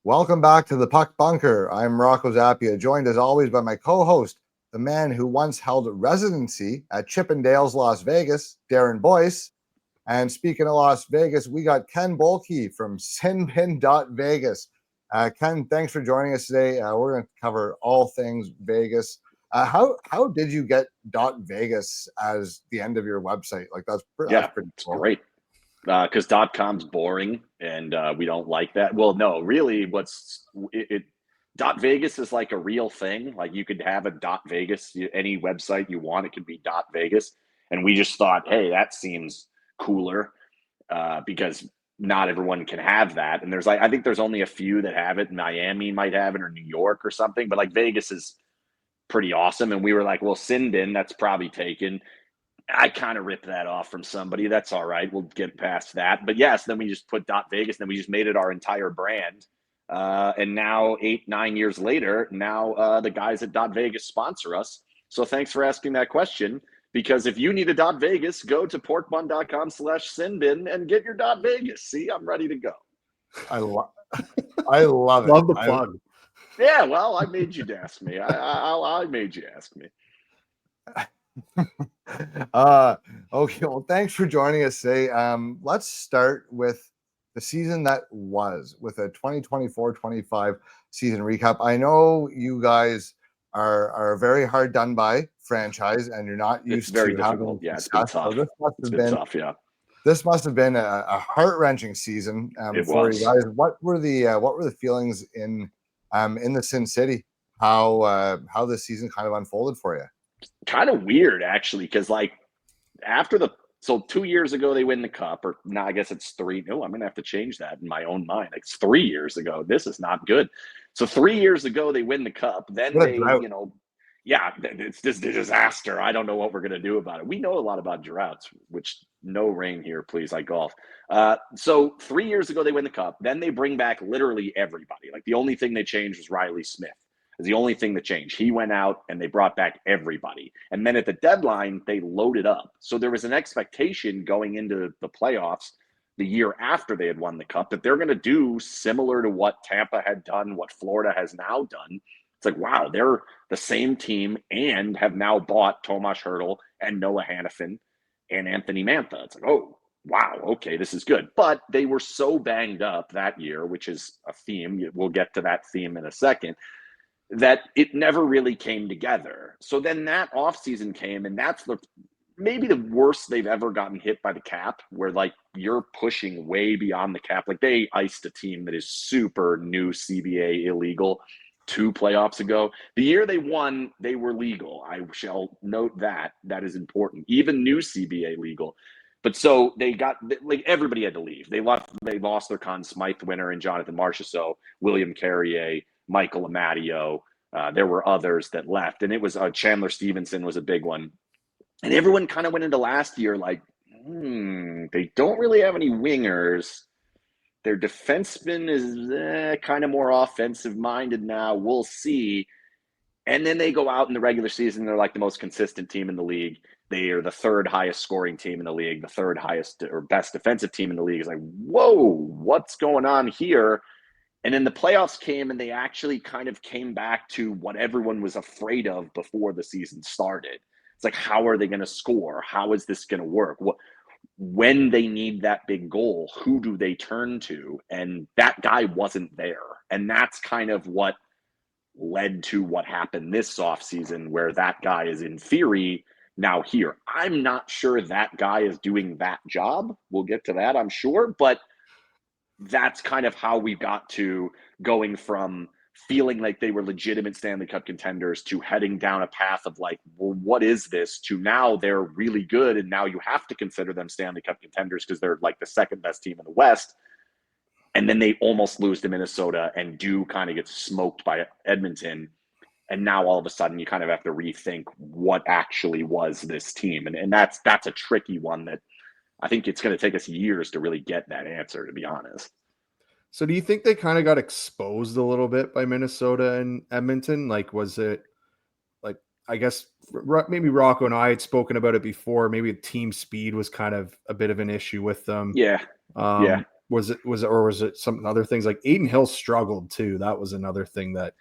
Welcome back to the Puck Bunker. I'm Rocco Zappia, joined as always by my co-host, the man who once held residency at Chippendales, Las Vegas, Darren Boyce. And speaking of Las Vegas, we got Ken Boehlke from SinBin.Vegas. Ken, thanks for joining us today. We're going to cover all things Vegas. How did you get .Vegas as the end of your website? Like that's pretty It's cool. great. Because .com's boring and we don't like that. Well, no, really, .Vegas is like a real thing. Like you could have a .Vegas, any website you want, it could be .Vegas. And we just thought, hey, that seems cooler because not everyone can have that. And I think there's only a few that have it. Miami might have it or New York or something. But like Vegas is pretty awesome. And we were like, well, SinBin, that's probably taken. I kind of ripped that off from somebody. That's all right. We'll get past that. But yes, then we just put .Vegas, and then we just made it our entire brand. And now 8-9 years later, now the guys at .Vegas sponsor us. So thanks for asking that question. Because if you need a .Vegas, go to porkbun.com/SinBin and get your .Vegas. See, I'm ready to go. I love it. Love the plug. Yeah, well, I made you ask me. I made you ask me. Okay, well, thanks for joining us today. Let's start with the season that was, with a 2024-25 season recap. I know you guys are a very hard done by franchise, and you're not used It's very to difficult. having Yeah, it's been success. tough. So Tough. Yeah, this must have been a heart-wrenching season it for was. you guys. What were the feelings in the Sin City? How this season kind of unfolded for you? Kind of weird actually, because like so 2 years ago they win the cup, or now I guess it's three. No, I'm gonna have to change that in my own mind. It's 3 years ago. This is not good. So 3 years ago they win the cup. Then What a they, drought. yeah, it's just a disaster. I don't know what we're gonna do about it. We know a lot about droughts, which no rain here, please. I golf. So 3 years ago they win the cup. Then they bring back literally everybody. Like the only thing they changed was Riley Smith is the only thing that changed. He went out and they brought back everybody. And then at the deadline, they loaded up. So there was an expectation going into the playoffs the year after they had won the cup that they're going to do similar to what Tampa had done, what Florida has now done. It's like, wow, they're the same team and have now bought Tomas Hertl and Noah Hannafin and Anthony Mantha. It's like, oh, wow, okay, this is good. But they were so banged up that year, which is a theme. We'll get to that theme in a second, that it never really came together. So then that offseason came, and that's maybe the worst they've ever gotten hit by the cap, where like you're pushing way beyond the cap. Like they iced a team that is super new CBA illegal 2 playoffs ago. The year they won, they were legal. I shall note that. That is important. Even new CBA legal. But so they got, like, everybody had to leave. They lost their Conn Smythe winner and Jonathan Marchessault, William Carrier, Michael Amadio. There were others that left, and it was Chandler Stevenson was a big one. And everyone kind of went into last year like, they don't really have any wingers. Their defenseman is kind of more offensive minded now. We'll see. And then they go out in the regular season. They're like the most consistent team in the league. They are the 3rd highest scoring team in the league, the 3rd highest or best defensive team in the league. It's like, whoa, what's going on here? And then the playoffs came, and they actually kind of came back to what everyone was afraid of before the season started. It's like, how are they going to score? How is this going to work? When they need that big goal, who do they turn to? And that guy wasn't there. And that's kind of what led to what happened this offseason, where that guy is in theory now here. I'm not sure that guy is doing that job. We'll get to that, I'm sure. But that's kind of how we got to going from feeling like they were legitimate Stanley Cup contenders to heading down a path of like, well, what is this? To now they're really good, and now you have to consider them Stanley Cup contenders because they're like the 2nd best team in the West. And then they almost lose to Minnesota and do kind of get smoked by Edmonton. And now all of a sudden you kind of have to rethink what actually was this team. And that's a tricky one that I think it's going to take us years to really get that answer, to be honest. So do you think they kind of got exposed a little bit by Minnesota and Edmonton? Like, was it like, I guess maybe Rocco and I had spoken about it before. Maybe team speed was kind of a bit of an issue with them. Yeah. was it some other things? Like Aiden Hill struggled too. That was another thing that,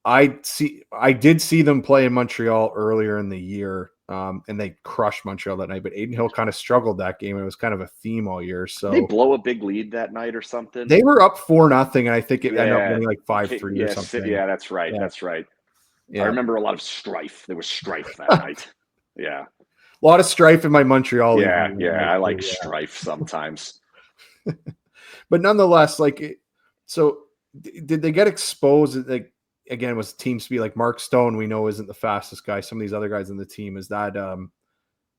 I did see them play in Montreal earlier in the year, and they crushed Montreal that night. But Aiden Hill kind of struggled that game. It was kind of a theme all year. So Did they blow a big lead that night or something? they were up 4-0, and I think it ended up winning like 5-3 or something. Yeah, that's right. Yeah. That's right. Yeah. I remember a lot of strife. There was strife that night. Yeah. A lot of strife in my Montreal. Yeah, I like strife sometimes. But nonetheless, so did they get exposed? Like, again, was teams to be like Mark Stone, we know isn't the fastest guy. Some of these other guys in the team, is that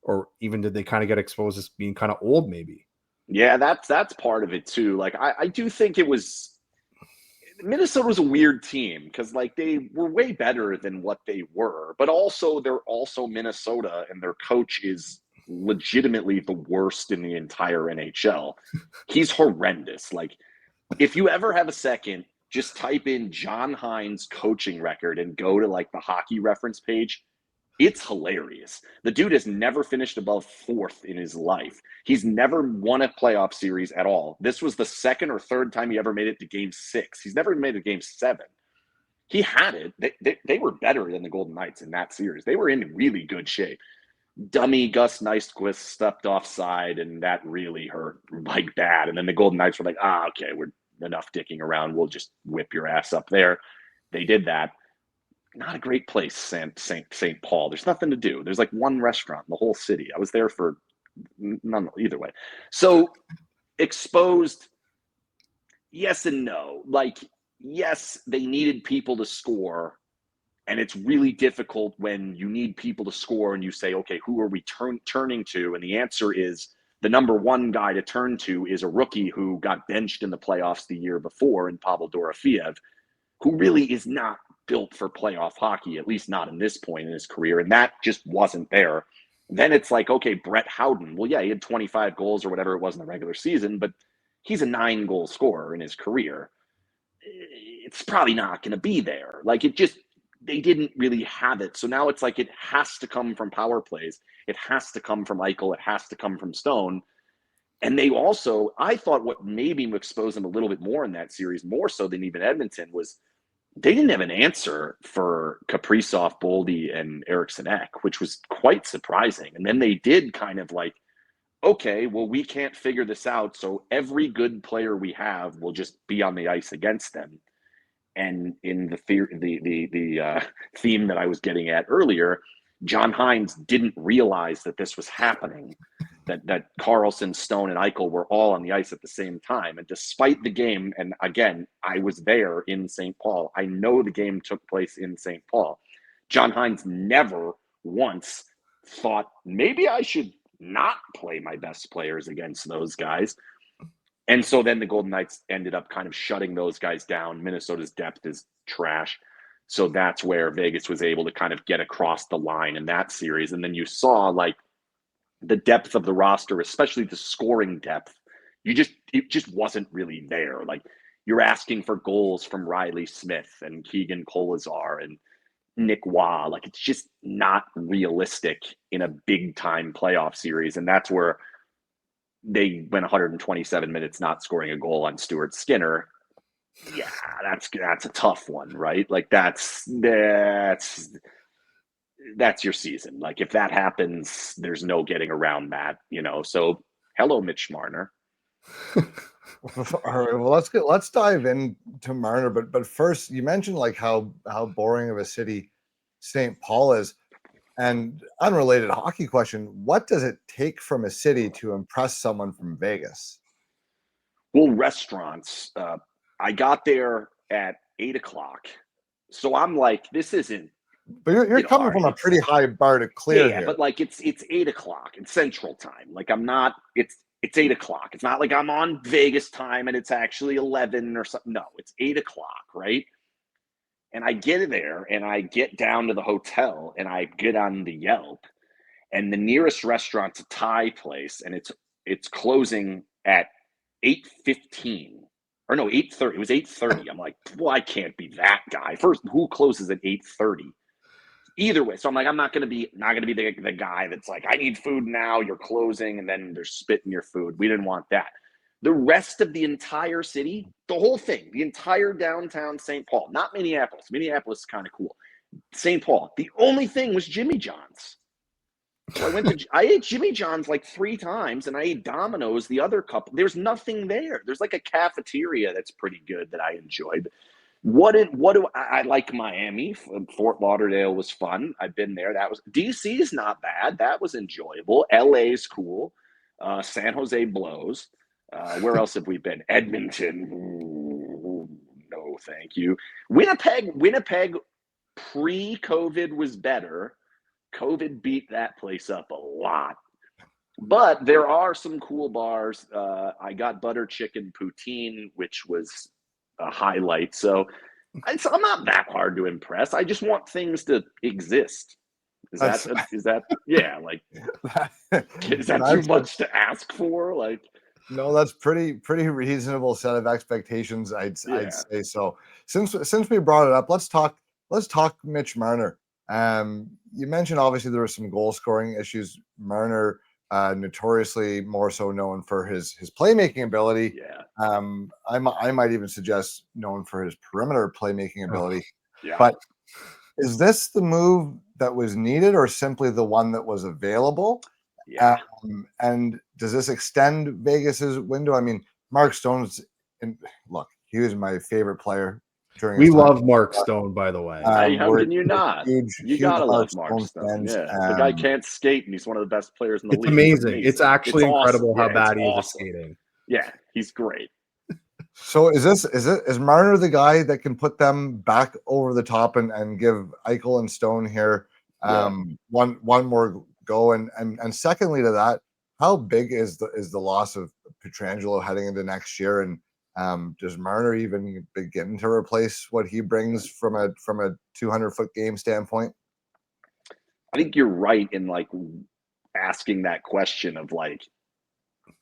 or even did they kind of get exposed as being kind of old maybe? Yeah, that's part of it too. Like I do think it was Minnesota was a weird team because like they were way better than what they were, but also they're also Minnesota and their coach is legitimately the worst in the entire NHL. He's horrendous. Like if you ever have a second, just type in John Hines coaching record and go to like the hockey reference page. It's hilarious. The dude has never finished above fourth in his life. He's never won a playoff series at all. This was the second or third time he ever made it to game 6. He's never made it to game 7. He had it. They were better than the Golden Knights in that series. They were in really good shape. Dummy Gus Nyquist stepped offside, and that really hurt like bad. And then the Golden Knights were like, okay, we're enough dicking around. We'll just whip your ass up there. They did that. Not a great place, St. Paul. There's nothing to do. There's like one restaurant in the whole city. I was there for none either way. So exposed, yes and no. Like, yes, they needed people to score. And it's really difficult when you need people to score and you say, okay, who are we turning to? And the answer is the number one guy to turn to is a rookie who got benched in the playoffs the year before in Pavel Dorofeev, who really is not built for playoff hockey, at least not in this point in his career. And that just wasn't there. Then it's like, okay, Brett Howden. Well, yeah, he had 25 goals or whatever it was in the regular season, but he's a 9-goal scorer in his career. It's probably not going to be there. Like they didn't really have it. So now it's like it has to come from power plays. It has to come from Eichel. It has to come from Stone. And they also, I thought what maybe exposed them a little bit more in that series, more so than even Edmonton, was they didn't have an answer for Kaprizov, Boldy, and Eriksson Ek, which was quite surprising. And then they did kind of like, okay, well, we can't figure this out, so every good player we have will just be on the ice against them. And in the theme that I was getting at earlier, John Hines didn't realize that this was happening, that Karlsson, Stone, and Eichel were all on the ice at the same time. And despite the game, and again, I was there in St. Paul. I know the game took place in St. Paul. John Hines never once thought, maybe I should not play my best players against those guys. And so then the Golden Knights ended up kind of shutting those guys down. Minnesota's depth is trash. So that's where Vegas was able to kind of get across the line in that series. And then you saw like the depth of the roster, especially the scoring depth. It just wasn't really there. Like you're asking for goals from Riley Smith and Keegan Kolazar and Nick Waugh. Like it's just not realistic in a big time playoff series. And that's where they went 127 minutes not scoring a goal on Stuart Skinner. Yeah, that's a tough one, right? Like that's your season. Like if that happens, there's no getting around that, So hello, Mitch Marner. All right, well, let's dive into Marner, but first, you mentioned like how boring of a city St. Paul is. And unrelated hockey question, what does it take from a city to impress someone from Vegas? Well, restaurants. I got there at 8:00. So I'm like, this isn't. But you're coming from a pretty high bar to clear here. But like it's 8:00 in Central Time. Like I'm not, it's 8:00. It's not like I'm on Vegas time and it's actually 11 or something. No, it's 8:00, right? And I get there and I get down to the hotel and I get on the Yelp and the nearest restaurant's a Thai place and it's closing at 8:15 or no, 8:30. It was 8:30. I'm like, well, I can't be that guy. First, who closes at 8:30? Either way. So I'm like, I'm not going to be the guy that's like, I need food now. You're closing. And then they're spitting your food. We didn't want that. The rest of the entire city, the whole thing, the entire downtown St. Paul, not Minneapolis. Minneapolis is kind of cool. St. Paul, the only thing was Jimmy John's. So I ate Jimmy John's like 3 times, and I ate Domino's the other couple. There's nothing there. There's like a cafeteria that's pretty good that I enjoyed. I like Miami. Fort Lauderdale was fun. I've been there. DC's not bad. That was enjoyable. LA's cool. San Jose blows. Where else have we been? Edmonton. Ooh, no, thank you. Winnipeg pre-COVID was better. COVID beat that place up a lot. But there are some cool bars. I got butter chicken poutine, which was a highlight. So I'm not that hard to impress. I just want things to exist. Is that yeah, like is that too much to ask for? Like, no, that's pretty reasonable set of expectations. I'd say so. Since we brought it up, let's talk Mitch Marner. You mentioned obviously there were some goal scoring issues. Marner, notoriously more so known for his playmaking ability. Yeah. I might even suggest known for his perimeter playmaking ability. Yeah. But is this the move that was needed, or simply the one that was available? Yeah. And does this extend Vegas's window? I mean, Mark Stone's look, he was my favorite player during We his time. love Mark Stone, by the way. How can you not? You gotta love Mark Stone. Fans. Yeah, the guy can't skate, and he's one of the best players in the It's league. amazing. It's actually incredible awesome. how bad he is awesome. at skating. Yeah, he's great. So is Marner the guy that can put them back over the top and give Eichel and Stone here one more go? And secondly to that, how big is the loss of Pietrangelo heading into next year? And does Marner even begin to replace what he brings from a 200-foot game standpoint? I think you're right in like asking that question of like,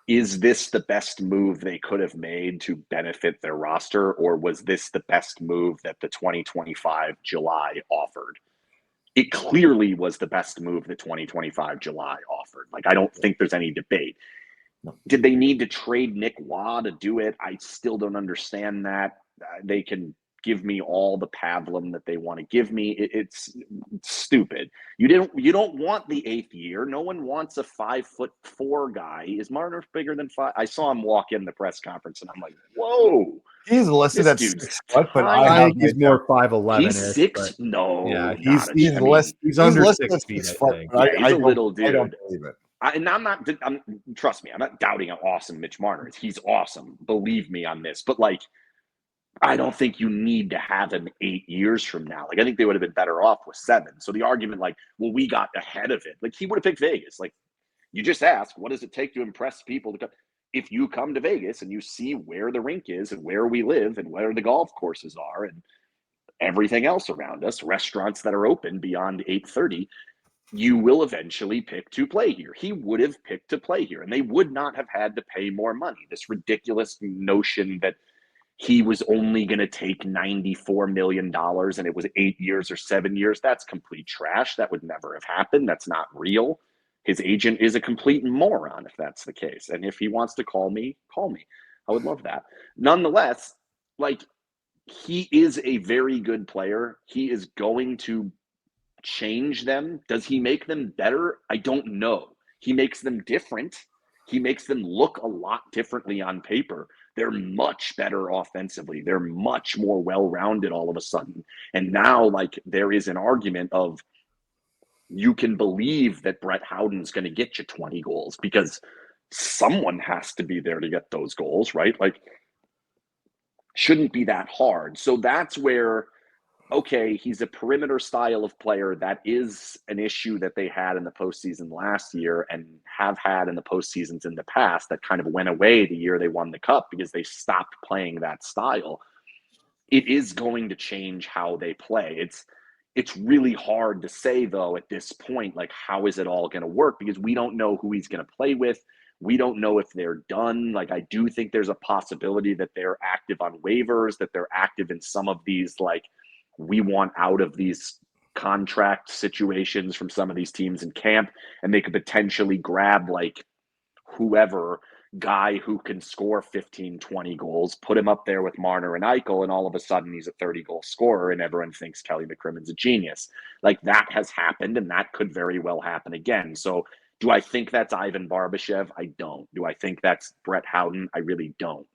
is this the best move they could have made to benefit their roster, or was this the best move that the 2025 July offered? It clearly was the best move the 2025 July offered. Like, I don't think there's any debate. Did they need to trade Nick Waugh to do it? I still don't understand that. They can give me all the pablum that they want to give me. It's stupid. You don't want the 8th year. No one wants a 5'4" guy. Is Marner bigger than 5? I saw him walk in the press conference, and I'm like, whoa. He's listed at 6 foot, but I think he's more 5'11". He's 6. No, yeah, he's under 6 feet. I think. He's a little dude. I don't believe it. Trust me, I'm not doubting how awesome Mitch Marner is. He's awesome. Believe me on this. But like, I don't think you need to have him 8 years from now. Like, I think they would have been better off with 7. So the argument, like, well, we got ahead of it. Like, he would have picked Vegas. Like, you just ask, what does it take to impress people to come? If you come to Vegas and you see where the rink is and where we live and where the golf courses are and everything else around us, restaurants that are open beyond 8:30, you will eventually pick to play here. He would have picked to play here, and they would not have had to pay more money. This ridiculous notion that he was only going to take $94 million and it was 8 years or 7 years, that's complete trash. That would never have happened. That's not real. His agent is a complete moron if that's the case. And if he wants to call me, call me. I would love that. Nonetheless, like, he is a very good player. He is going to change them. Does he make them better? I don't know. He makes them different. He makes them look a lot differently on paper. They're much better offensively. They're much more well-rounded all of a sudden. And now, like, there is an argument of, you can believe that Brett Howden's going to get you 20 goals because someone has to be there to get those goals, right? Like, shouldn't be that hard. So that's where, okay, he's a perimeter style of player. That is an issue that they had in the postseason last year and have had in the postseasons in the past that kind of went away the year they won the cup because they stopped playing that style. It is going to change how they play. It's really hard to say, though, at this point, like, how is it all going to work? Because we don't know who he's going to play with. We don't know if they're done. Like, I do think there's a possibility that they're active on waivers, that they're active in some of these, like, we want out of these contract situations from some of these teams in camp, and they could potentially grab, like, whoever guy who can score 15, 20 goals, put him up there with Marner and Eichel, and all of a sudden he's a 30-goal scorer, and everyone thinks Kelly McCrimmon's a genius. Like, that has happened, and that could very well happen again. So do I think that's Ivan Barbashev? I don't. Do I think that's Brett Howden? I really don't.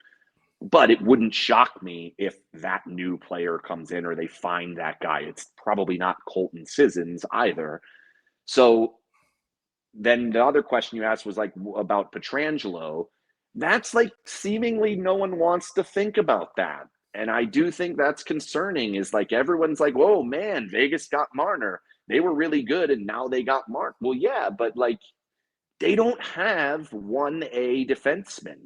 But it wouldn't shock me if that new player comes in or they find that guy. It's probably not Colton Sissons either. So then the other question you asked was like about Pietrangelo. That's like seemingly no one wants to think about that. And I do think that's concerning, is like everyone's like, whoa, man, Vegas got Marner. They were really good and now they got Mark. Well, yeah, but like they don't have 1A defenseman.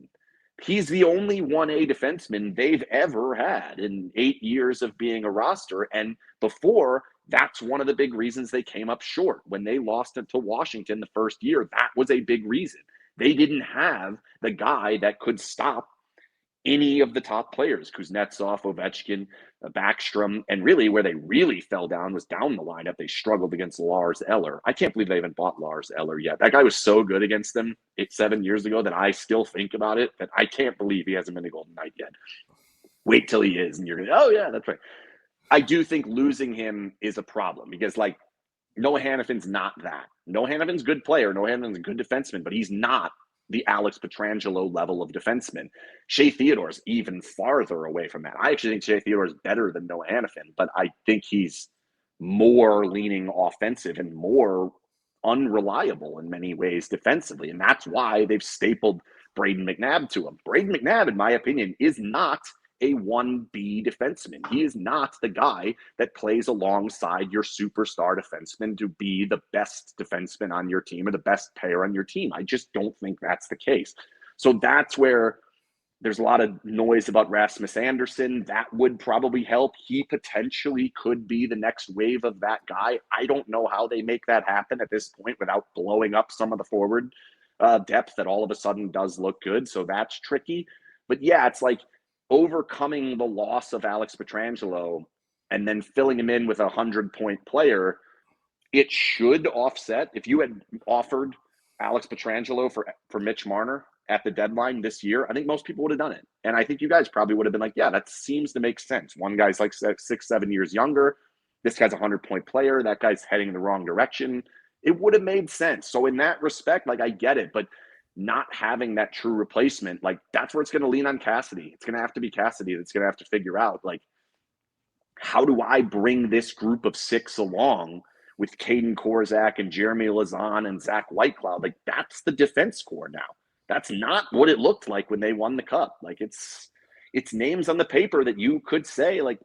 He's the only 1A defenseman they've ever had in 8 years of being a roster. And before, that's one of the big reasons they came up short. When they lost it to Washington the first year, that was a big reason. They didn't have the guy that could stop any of the top players, Kuznetsov, Ovechkin, Backstrom, and really where they really fell down was down the lineup. They struggled against Lars Eller. I can't believe they haven't bought Lars Eller yet. That guy was so good against them 7 years ago that I still think about it, that I can't believe he hasn't been a Golden Knight yet. Wait till he is, and you're going to, oh yeah, that's right. I do think losing him is a problem because, like, Noah Hannafin's not that. Noah Hannafin's a good player. Noah Hannafin's a good defenseman, but he's not the Alex Pietrangelo level of defenseman. Shea Theodore's even farther away from that. I actually think Shea Theodore is better than Noah Hannafin, but I think he's more leaning offensive and more unreliable in many ways defensively. And that's why they've stapled Braden McNabb to him. Braden McNabb, in my opinion, is not a 1B defenseman. He is not the guy that plays alongside your superstar defenseman to be the best defenseman on your team or the best pair on your team. I just don't think that's the case. So that's where there's a lot of noise about Rasmus Anderson. That would probably help. He potentially could be the next wave of that guy. I don't know how they make that happen at this point without blowing up some of the forward depth that all of a sudden does look good. So that's tricky. But yeah, it's like overcoming the loss of Alex Pietrangelo and then filling him in with a 100-point player. It should offset. If you had offered Alex Pietrangelo for Mitch Marner at the deadline this year, I think most people would have done it. And I think you guys probably would have been like, yeah, that seems to make sense. One guy's like 6-7 years younger. This guy's a 100-point player. That guy's heading in the wrong direction. It would have made sense. So in that respect, like, I get it, but not having that true replacement, like, that's where it's going to lean on Cassidy. It's going to have to be Cassidy that's going to have to figure out, like, how do I bring this group of 6 along with Caden Korzak and Jeremy Lazan and Zach Whitecloud? Like, that's the defense core now. That's not what it looked like when they won the cup. Like, it's names on the paper that you could say, like,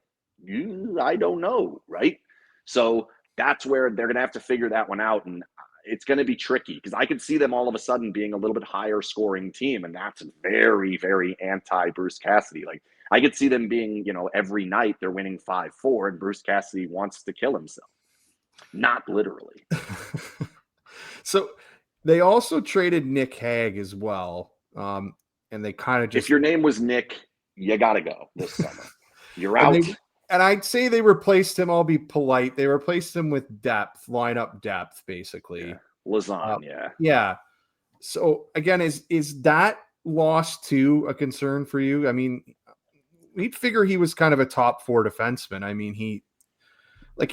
I don't know, right? So that's where they're going to have to figure that one out. And it's going to be tricky because I could see them all of a sudden being a little bit higher scoring team. And that's very, very anti Bruce Cassidy. Like, I could see them being, every night they're winning 5-4 and Bruce Cassidy wants to kill himself. Not literally. So they also traded Nick Hague as well. And they kind of just, if your name was Nick, you got to go this summer. You're out. And I'd say they replaced him. I'll be polite. They replaced him with depth, lineup depth, basically. Yeah. Lazan, yeah. So again, is that loss too a concern for you? I mean, we'd figure he was kind of a top 4 defenseman. I mean, he's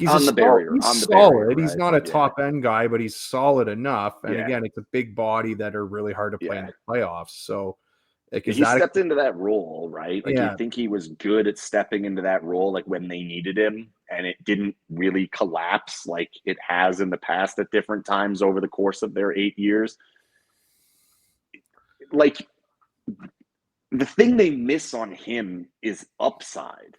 on the barrier. He's solid. He's not a top end guy, but he's solid enough. And again, it's a big body that are really hard to play in the playoffs. So like, he stepped into that role, right? Like, you think he was good at stepping into that role, like when they needed him, and it didn't really collapse like it has in the past at different times over the course of their 8 years. Like, the thing they miss on him is upside.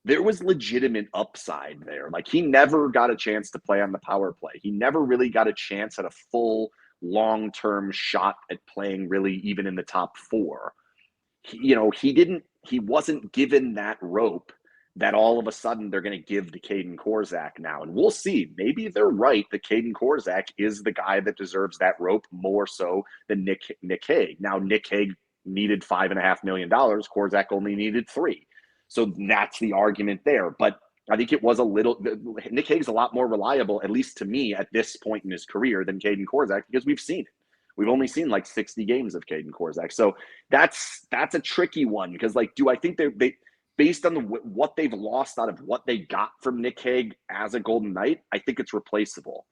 There was legitimate upside there. Like, he never got a chance to play on the power play. He never really got a chance at a full long-term shot at playing really even in the top 4. He wasn't given that rope that all of a sudden they're going to give to Caden Korzak now. And we'll see. Maybe they're right that Caden Korzak is the guy that deserves that rope more so than Nick Hague. Now, Nick Hague needed $5.5 million. Korzak only needed $3 million. So that's the argument there. But I think it was Nick Hague's a lot more reliable, at least to me, at this point in his career than Caden Korzak, because we've seen it. We've only seen like 60 games of Caden Korzak. So that's a tricky one because, like, do I think they based on what they've lost out of what they got from Nick Hague as a Golden Knight, I think it's replaceable.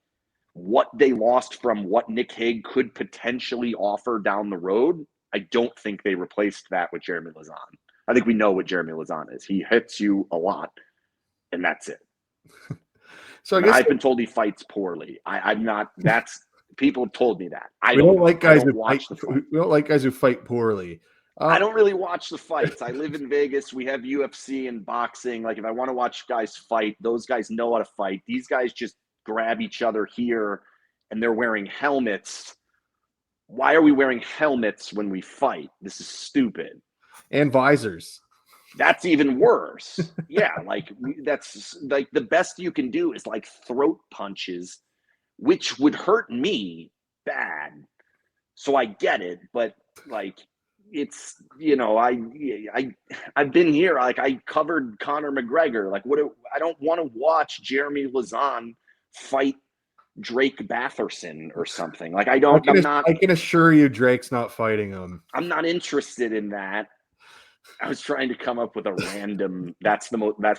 What they lost from what Nick Hague could potentially offer down the road, I don't think they replaced that with Jeremy Lauzon. I think we know what Jeremy Lauzon is. He hits you a lot, and that's it. So I guess I've been told he fights poorly. I'm not. That's people have told me that. We don't like guys who fight poorly. I don't really watch the fights. I live in Vegas. We have UFC and boxing. Like, if I want to watch guys fight, those guys know how to fight. These guys just grab each other here, and they're wearing helmets. Why are we wearing helmets when we fight? This is stupid. And visors. That's even worse. Yeah, like, that's like the best you can do is like throat punches, which would hurt me bad. So I get it, but like, it's, you know, I've been here. Like, I covered Conor McGregor. Like, I don't want to watch Jeremy Lauzon fight Drake Batherson or something. Like, I can assure you Drake's not fighting him. I'm not interested in that. I was trying to come up with a random. That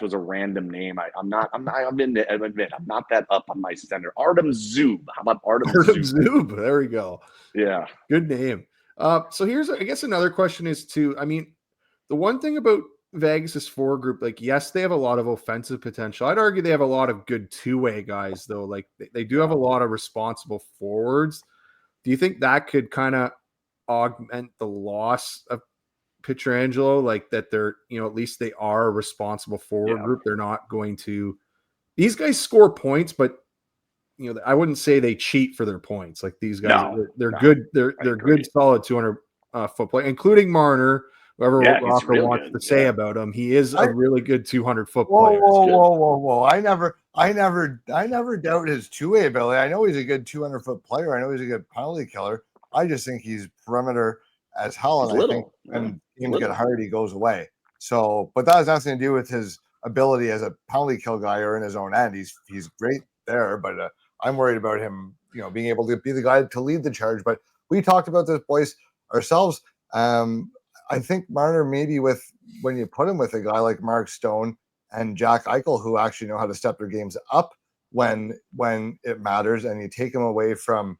was a random name. I admit I'm not that up on my center. Artem Zub. How about Artem Zub? There we go. Yeah, good name. So here's, I guess, another question is too. I mean, the one thing about Vegas' forward group, like, yes, they have a lot of offensive potential. I'd argue they have a lot of good two-way guys, though. Like, they do have a lot of responsible forwards. Do you think that could kind of augment the loss of Pietrangelo, like that they're, you know, at least they are a responsible forward group? They're not going to, these guys score points, but, you know, I wouldn't say they cheat for their points. Like, these guys, they're good. They're good, solid 200 foot play, including Marner. Whoever Rocco wants to say about him, he is a really good 200 foot player. Whoa! I never doubt his two-way ability. I know he's a good 200 foot player. I know he's a good penalty killer. I just think he's perimeter as hell, and I think when games get hard, he goes away. So, but that has nothing to do with his ability as a penalty kill guy or in his own end. He's great there, but I'm worried about him, you know, being able to be the guy to lead the charge. But we talked about this, boys, ourselves. I think Marner, maybe when you put him with a guy like Mark Stone and Jack Eichel, who actually know how to step their games up when it matters, and you take him away from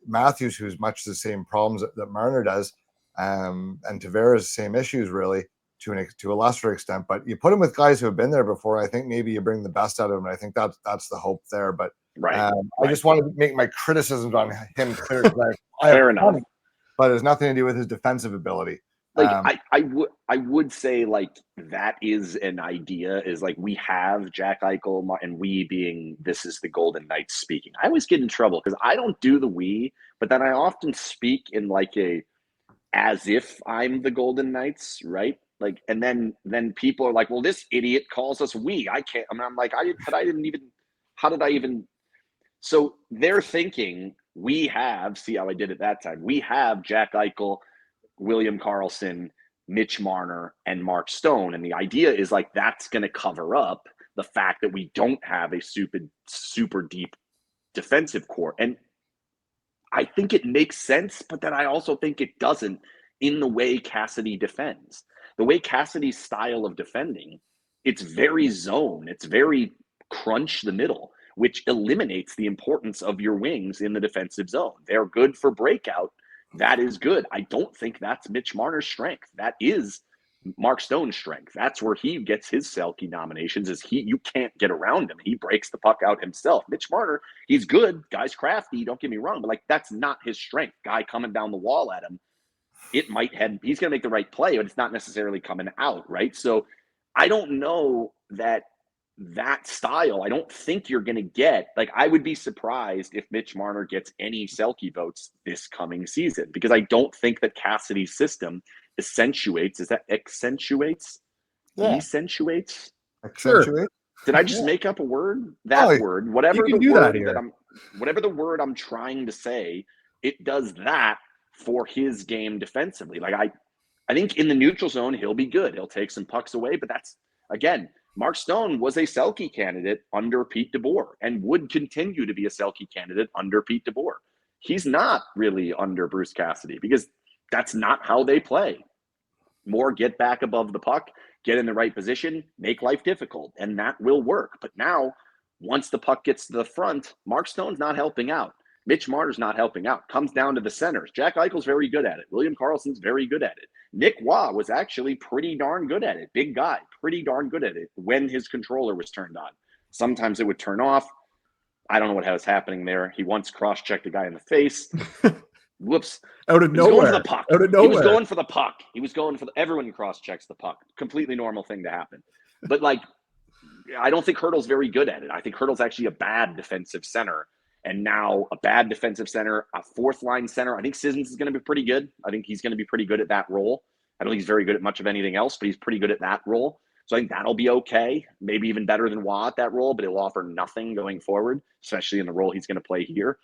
Matthews, who's much the same problems that Marner does, and Tavares, same issues really to a lesser extent. But you put him with guys who have been there before. I think maybe you bring the best out of him. And I think that's the hope there. But I just wanted to make my criticisms on him clear. Fair enough. But it has nothing to do with his defensive ability. Like, I would say, like, that is an idea, is like, we have Jack Eichel, and we being, this is the Golden Knights speaking. I always get in trouble because I don't do the we, but then I often speak in like as if I'm the Golden Knights, right? Like, and then people are like, well, this idiot calls us we. I can't. I mean, I'm like, how did I even? So they're thinking we have. See how I did it that time? We have Jack Eichel, William Karlsson, Mitch Marner, and Mark Stone. And the idea is like, that's going to cover up the fact that we don't have a super deep defensive core. And I think it makes sense, but then I also think it doesn't in the way Cassidy defends. The way Cassidy's style of defending, it's very zone. It's very crunch the middle, which eliminates the importance of your wings in the defensive zone. They're good for breakout. That is good. I don't think that's Mitch Marner's strength. That is Mark Stone's strength. That's where he gets his Selke nominations, is you can't get around him. He breaks the puck out himself. Mitch Marner, he's good. Guy's crafty, don't get me wrong, but like, that's not his strength. Guy coming down the wall at him, he's going to make the right play, but it's not necessarily coming out, right? So I don't know that style, I don't think you're going to get, like, I would be surprised if Mitch Marner gets any Selke votes this coming season, because I don't think that Cassidy's system accentuates. Yeah. Accentuates? Sure. Did I just make up a word? Word, whatever whatever the word I'm trying to say, it does that for his game defensively. Like, I think in the neutral zone, he'll be good. He'll take some pucks away, but that's, again, Mark Stone was a Selke candidate under Pete DeBoer and would continue to be a Selke candidate under Pete DeBoer. he's not really under Bruce Cassidy because that's not how they play. More get back above the puck, get in the right position, make life difficult, and that will work. But now, once the puck gets to the front, Mark Stone's not helping out. Mitch Marner's not helping out. Comes down to the centers. Jack Eichel's very good at it. William Karlsson's very good at it. Nick Waugh was actually pretty darn good at it. Big guy, pretty darn good at it when his controller was turned on. Sometimes it would turn off. I don't know what was happening there. He once cross-checked a guy in the face. Whoops. Out of He was going nowhere. for the puck. Out of He was nowhere. going for the puck. He was going for everyone cross-checks the puck. Completely normal thing to happen. But, like, I don't think Hurdle's very good at it. I think Hurdle's actually a bad defensive center. And now a bad defensive center, a fourth-line center. I think Sissons is going to be pretty good. I think he's going to be pretty good at that role. I don't think he's very good at much of anything else, but he's pretty good at that role. So I think that'll be okay. Maybe even better than Waugh at that role, but it'll offer nothing going forward, especially in the role he's going to play here.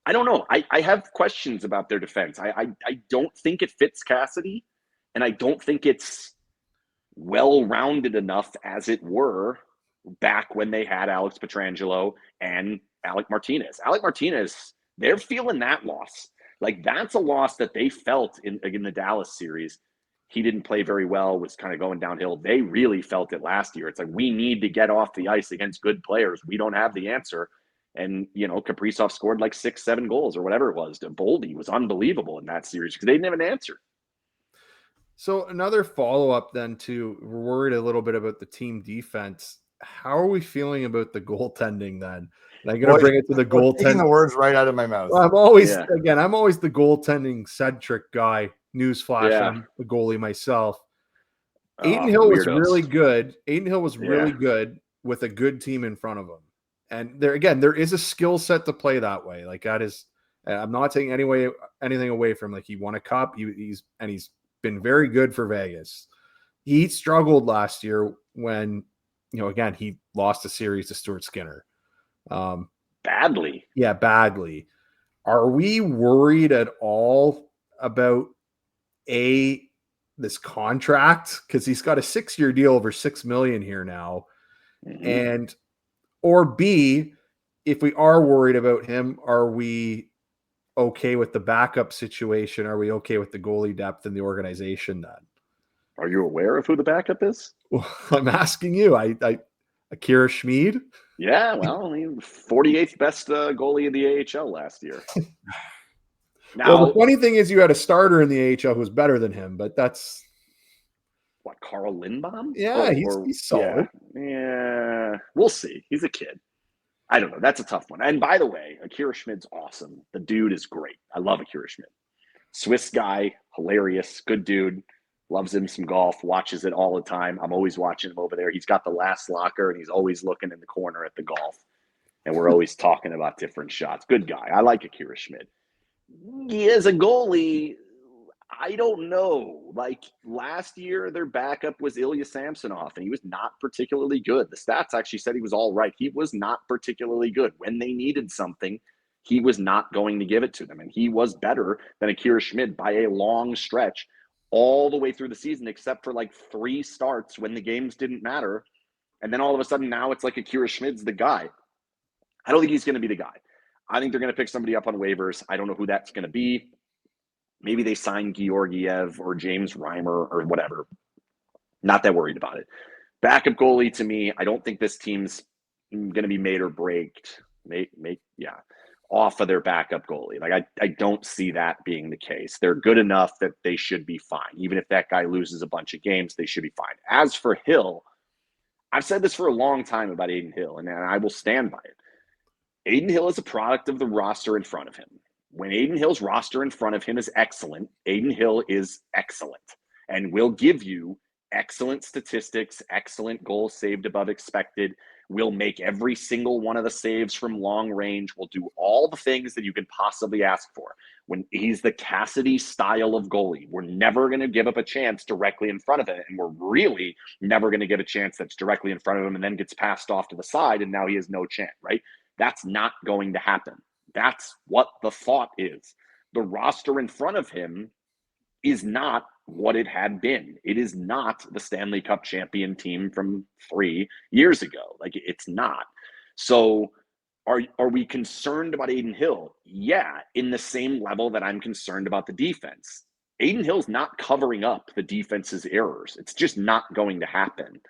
I don't know. I have questions about their defense. I don't think it fits Cassidy, and I don't think it's well-rounded enough, as it were, back when they had Alex Pietrangelo and Alec Martinez. Alec Martinez, they're feeling that loss. Like, that's a loss that they felt in the Dallas series. He didn't play very well, was kind of going downhill. They really felt it last year. It's like, we need to get off the ice against good players. We don't have the answer. And, you know, Kaprizov scored like 6-7 goals or whatever it was. Boldy was unbelievable in that series because they didn't have an answer. So another follow-up then to, we're worried a little bit about the team defense. How are we feeling about the goaltending then? And I'm going to bring it to the goaltending. Taking the words right out of my mouth. Well, I'm always the goaltending centric guy. Newsflash, I'm the goalie myself. Aiden Hill was really good. Aiden Hill was really good with a good team in front of him. And there is a skill set to play that way. Like, that is, I'm not taking anything away from, like, he won a cup. He's been very good for Vegas. He struggled last year when, you know, again, he lost a series to Stuart Skinner. Badly. Yeah, badly. Are we worried at all about this contract? Because he's got a 6-year deal over $6 million here now. Mm-hmm. Or B, if we are worried about him, are we okay with the backup situation? Are we okay with the goalie depth in the organization then? Are you aware of who the backup is? Well, I'm asking you. Akira Schmid? Yeah, well, 48th best goalie in the AHL last year. Now, the funny thing is you had a starter in the AHL who was better than him, but that's... What, Carl Lindbaum? Yeah, he's solid. Yeah, we'll see. He's a kid. I don't know. That's a tough one. And by the way, Akira Schmid's awesome. The dude is great. I love Akira Schmid. Swiss guy, hilarious, good dude. Loves him some golf, watches it all the time. I'm always watching him over there. He's got the last locker, and he's always looking in the corner at the golf. And we're always talking about different shots. Good guy. I like Akira Schmid. He is a goalie. I don't know. Like, last year, their backup was Ilya Samsonov, and he was not particularly good. The stats actually said he was all right. He was not particularly good. When they needed something, he was not going to give it to them. And he was better than Akira Schmid by a long stretch all the way through the season, except for like 3 starts when the games didn't matter. And then all of a sudden now it's like Akira Schmid's the guy. I don't think he's going to be the guy. I think they're going to pick somebody up on waivers. I don't know who that's going to be. Maybe they sign Georgiev or James Reimer or whatever. Not that worried about it. Backup goalie, to me, I don't think this team's going to be made or breaked. Off of their backup goalie. Like, I don't see that being the case. They're good enough that they should be fine. Even if that guy loses a bunch of games, they should be fine. As for Hill, I've said this for a long time about Aiden Hill, and I will stand by it. Aiden Hill is a product of the roster in front of him. When Aiden Hill's roster in front of him is excellent, Aiden Hill is excellent and will give you excellent statistics, excellent goals saved above expected, will make every single one of the saves from long range, will do all the things that you can possibly ask for. When he's the Cassidy style of goalie, we're never going to give up a chance directly in front of it, and we're really never going to give a chance that's directly in front of him and then gets passed off to the side, and now he has no chance, right? That's not going to happen. That's what the thought is. The roster in front of him is not what it had been. It is not the Stanley Cup champion team from 3 years ago. Like, it's not. So Are we concerned about Aiden Hill? Yeah, in the same level that I'm concerned about the defense. Aiden Hill's not covering up the defense's errors. It's just not going to happen.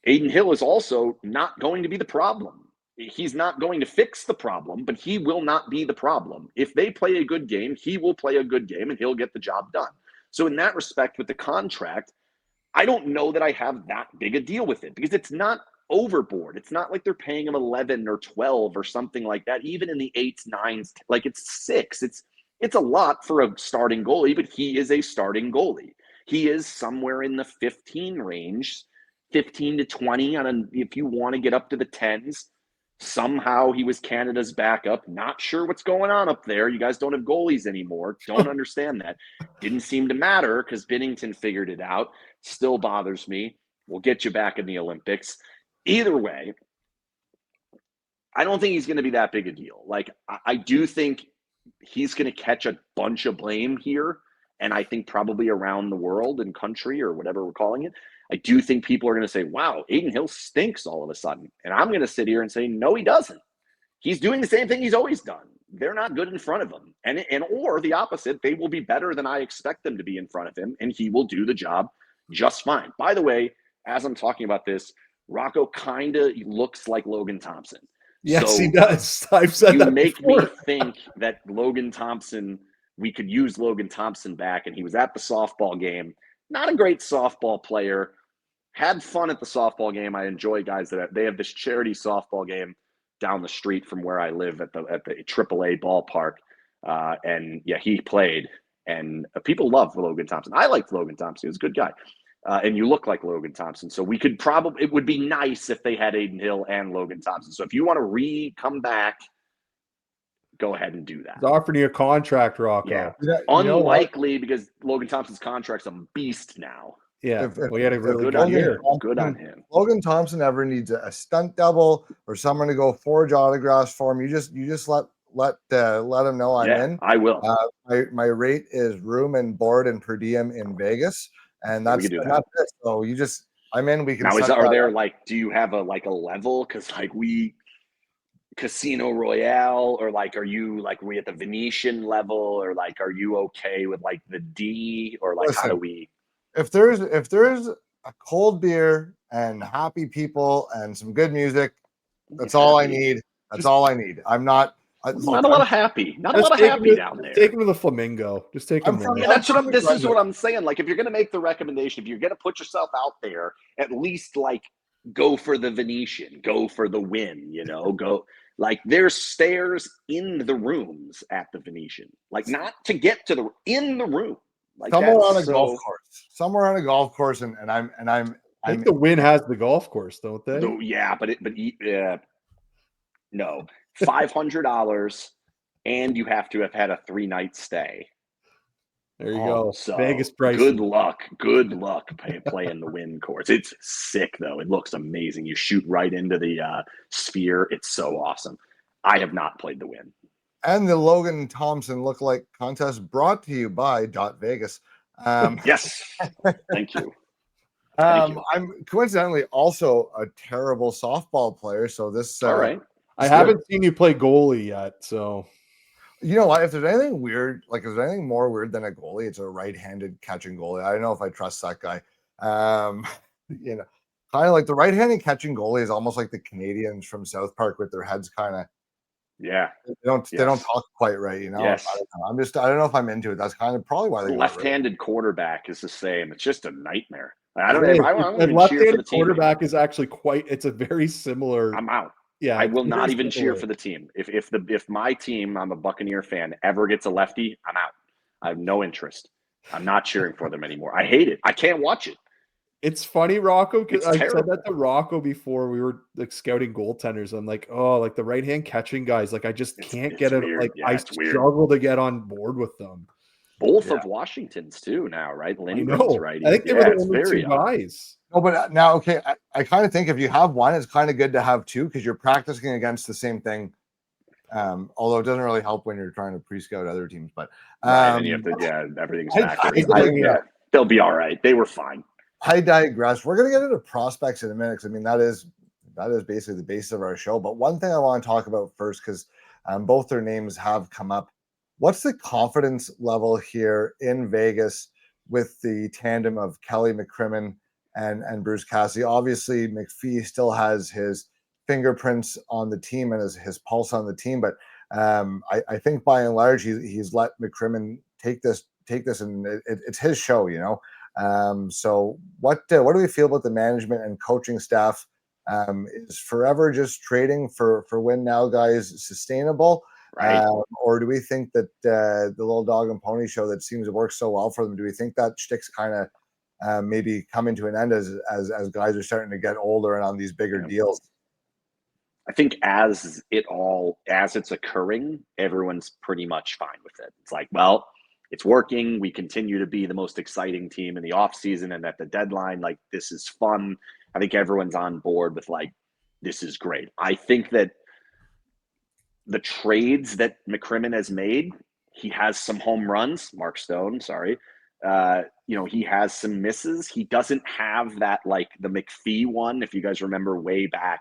Aiden Hill is also not going to be the problem. He's not going to fix the problem, but he will not be the problem. If they play a good game, he will play a good game and he'll get the job done. So in that respect, with the contract, I don't know that I have that big a deal with it because it's not overboard. It's not like they're paying him 11 or 12 or something like that. Even in the 8s, 9s, like it's 6. It's a lot for a starting goalie, but he is a starting goalie. He is somewhere in the 15 range, 15 to 20 if you want to get up to the 10s. Somehow he was Canada's backup. Not sure what's going on up there. You guys don't have goalies anymore. Don't understand that. Didn't seem to matter because Binnington figured it out. Still bothers me. We'll get you back in the Olympics. Either way, I don't think he's going to be that big a deal. Like, I do think he's going to catch a bunch of blame here, and I think probably around the world and country or whatever we're calling it. I do think people are going to say, wow, Aiden Hill stinks all of a sudden. And I'm going to sit here and say, no, he doesn't. He's doing the same thing he's always done. They're not good in front of him. And or the opposite, they will be better than I expect them to be in front of him, and he will do the job just fine. By the way, as I'm talking about this, Rocco kind of looks like Logan Thompson. Yes, so he does. I've said that before. You make me think that Logan Thompson, we could use Logan Thompson back, and he was at the softball game. Not a great softball player. Had fun at the softball game. I enjoy guys that they have this charity softball game down the street from where I live at the AAA ballpark. And yeah, he played, and people love Logan Thompson. I liked Logan Thompson. He was a good guy. And you look like Logan Thompson. So we could probably, it would be nice if they had Aiden Hill and Logan Thompson. So if you want to come back, go ahead and do that. He's offering you a contract, Rocco. Yeah. Unlikely because Logan Thompson's contract's a beast now. Yeah, if he had a really good year. Good on him. Logan Thompson ever needs a stunt double or someone to go forge autographs for him, you just let him know I'm in. I will. My rate is room and board and per diem in Vegas, and that's it. So I'm in. We can. Now, are there like? Do you have a level? Because like Casino Royale, or like, are you like we at the Venetian level, or like, are you okay with like the D, or like how do we? If there's a cold beer and happy people and some good music, that's all I need. That's all I need. I'm not. Not a lot of happy. Not a lot of happy down there. Take him to the Flamingo. Just take him. This is what I'm saying. Like, if you're going to make the recommendation, if you're going to put yourself out there, at least like go for the Venetian, go for the win. Go like there's stairs in the rooms at the Venetian. Like not to get to in the room. Like somewhere on a golf course, and I'm. I think the Wynn has the golf course, don't they? Yeah, no, $500, and you have to have had a 3-night stay. There you go. So Vegas price. Good luck playing the Wynn course. It's sick though. It looks amazing. You shoot right into the sphere. It's so awesome. I have not played the Wynn. And the Logan Thompson Lookalike Contest brought to you by .Vegas. Yes. Thank you. I'm coincidentally also a terrible softball player. So this. All right. I haven't seen you play goalie yet. So. You know what? If there's anything weird, like if there's anything more weird than a goalie, it's a right-handed catching goalie. I don't know if I trust that guy. Kind of like the right-handed catching goalie is almost like the Canadians from South Park with their heads kind of. Yeah, they don't talk quite right, Yes. I don't know if I'm into it. That's kind of probably why the left-handed quarterback is the same. It's just a nightmare. I don't know. The left-handed quarterback is actually it's a very similar. I'm out. Yeah, I will not even cheer for the team. If my team, I'm a Buccaneer fan, ever gets a lefty, I'm out. I have no interest. I'm not cheering for them anymore. I hate it. I can't watch it. It's funny, Rocco, because I said that to Rocco before we were like scouting goaltenders. I'm like, oh, like the right hand catching guys, like I just can't get it. Like I struggle to get on board with them. Both of Washington's too now, right? Lindgren's right. I think they were the only two guys. No, but now, okay, I kind of think if you have one, it's kind of good to have two because you're practicing against the same thing. Although it doesn't really help when you're trying to pre-scout other teams. But and you have to, everything's back. They'll be all right. They were fine. I digress. We're going to get into prospects in a minute because, I mean, that is that is basically the basis of our show. But one thing I want to talk about first, because both their names have come up. What's the confidence level here in Vegas with the tandem of Kelly McCrimmon and Bruce Cassidy? Obviously, McPhee still has his fingerprints on the team and his pulse on the team, but I think by and large he's let McCrimmon take this, and it's his show, you know. So what do we feel about the management and coaching staff? Is forever just trading for win now guys sustainable? Right. Or do we think that the little dog and pony show that seems to work so well for them, do we think that shtick's kind of maybe coming to an end as guys are starting to get older and on these bigger deals? I think as it's occurring, everyone's pretty much fine with it. It's like, well, it's working. We continue to be the most exciting team in the offseason and at the deadline. Like, this is fun. I think everyone's on board with, like, this is great. I think that the trades that McCrimmon has made, he has some home runs. Mark Stone, sorry. He has some misses. He doesn't have that, like, the McPhee one. If you guys remember way back,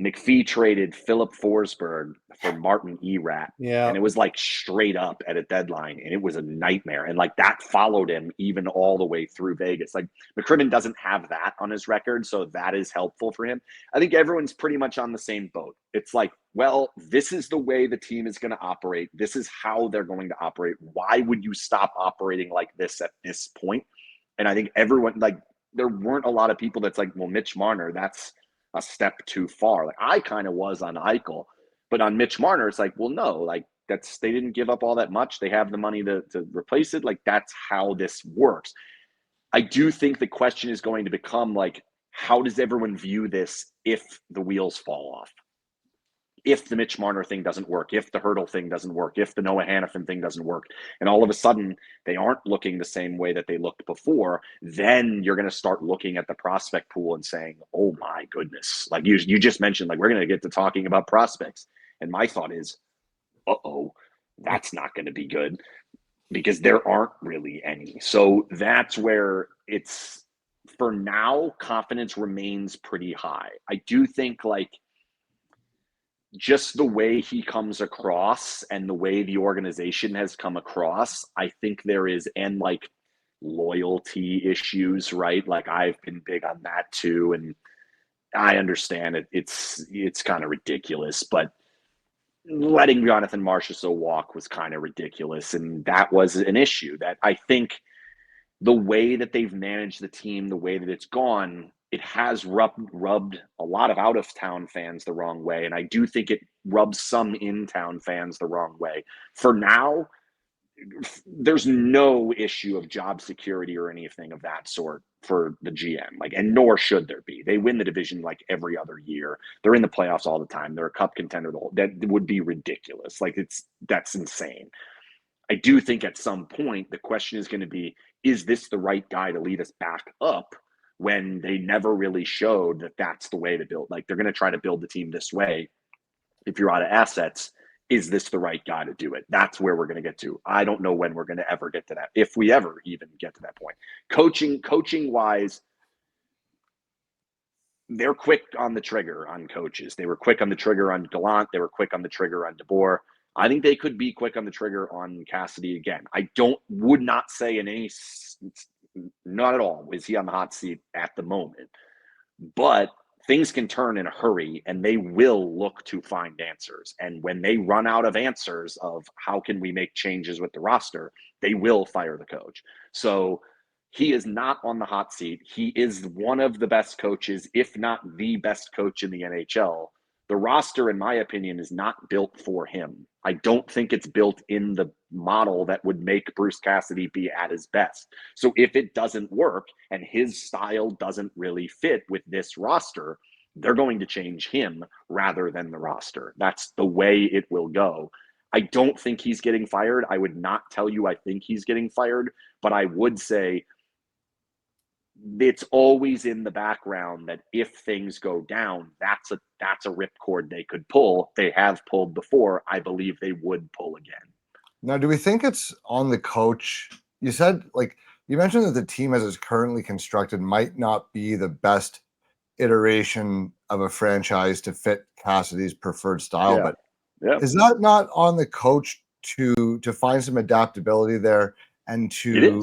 McPhee traded Philip Forsberg for Martin Erat. Yeah. And it was like straight up at a deadline, and it was a nightmare. And like that followed him even all the way through Vegas. Like, McCrimmon doesn't have that on his record, so that is helpful for him. I think everyone's pretty much on the same boat. It's like, well, this is the way the team is going to operate. This is how they're going to operate. Why would you stop operating like this at this point? And I think everyone, like, there weren't a lot of people that's like, well, Mitch Marner, that's a step too far. Like, I kind of was on Eichel, but on Mitch Marner, it's like, well, no, like, they didn't give up all that much. They have the money to replace it. Like, that's how this works. I do think the question is going to become, like, how does everyone view this if the wheels fall off? If the Mitch Marner thing doesn't work, if the Hurdle thing doesn't work, if the Noah Hannafin thing doesn't work, and all of a sudden they aren't looking the same way that they looked before, then you're going to start looking at the prospect pool and saying, oh my goodness. Like you just mentioned, like, we're going to get to talking about prospects. And my thought is, that's not going to be good, because there aren't really any. So that's where it's, for now, confidence remains pretty high. I do think, like, just the way he comes across and the way the organization has come across, I think there is, and like loyalty issues, right? Like, I've been big on that too. And I understand it. It's kind of ridiculous, but letting Jonathan Marchessault walk was kind of ridiculous. And that was an issue that I think the way that they've managed the team, the way that it's gone, it has rubbed a lot of out-of-town fans the wrong way. And I do think it rubs some in-town fans the wrong way. For now, there's no issue of job security or anything of that sort for the GM. Like, and nor should there be. They win the division like every other year. They're in the playoffs all the time. They're a cup contender. That would be ridiculous. Like, that's insane. I do think at some point the question is going to be, is this the right guy to lead us back up, when they never really showed that that's the way to build? Like, they're going to try to build the team this way. If you're out of assets, is this the right guy to do it? That's where we're going to get to. I don't know when we're going to ever get to that, if we ever even get to that point. Coaching wise, they're quick on the trigger on coaches. They were quick on the trigger on Gallant. They were quick on the trigger on DeBoer. I think they could be quick on the trigger on Cassidy again. I would not say in any, not at all, is he on the hot seat at the moment. But things can turn in a hurry, and they will look to find answers. And when they run out of answers of how can we make changes with the roster, they will fire the coach. So he is not on the hot seat. He is one of the best coaches, if not the best coach in the NHL. The roster, in my opinion, is not built for him. I don't think it's built in the model that would make Bruce Cassidy be at his best. So if it doesn't work and his style doesn't really fit with this roster, they're going to change him rather than the roster. That's the way it will go. I don't think he's getting fired. I would not tell you I think he's getting fired, but I would say it's always in the background that if things go down, that's a ripcord they could pull. They have pulled before. I believe they would pull again. Now, do we think it's on the coach? You said, like, you mentioned that the team as it's currently constructed might not be the best iteration of a franchise to fit Cassidy's preferred style. Yeah. But Yeah. is that not on the coach to find some adaptability there and to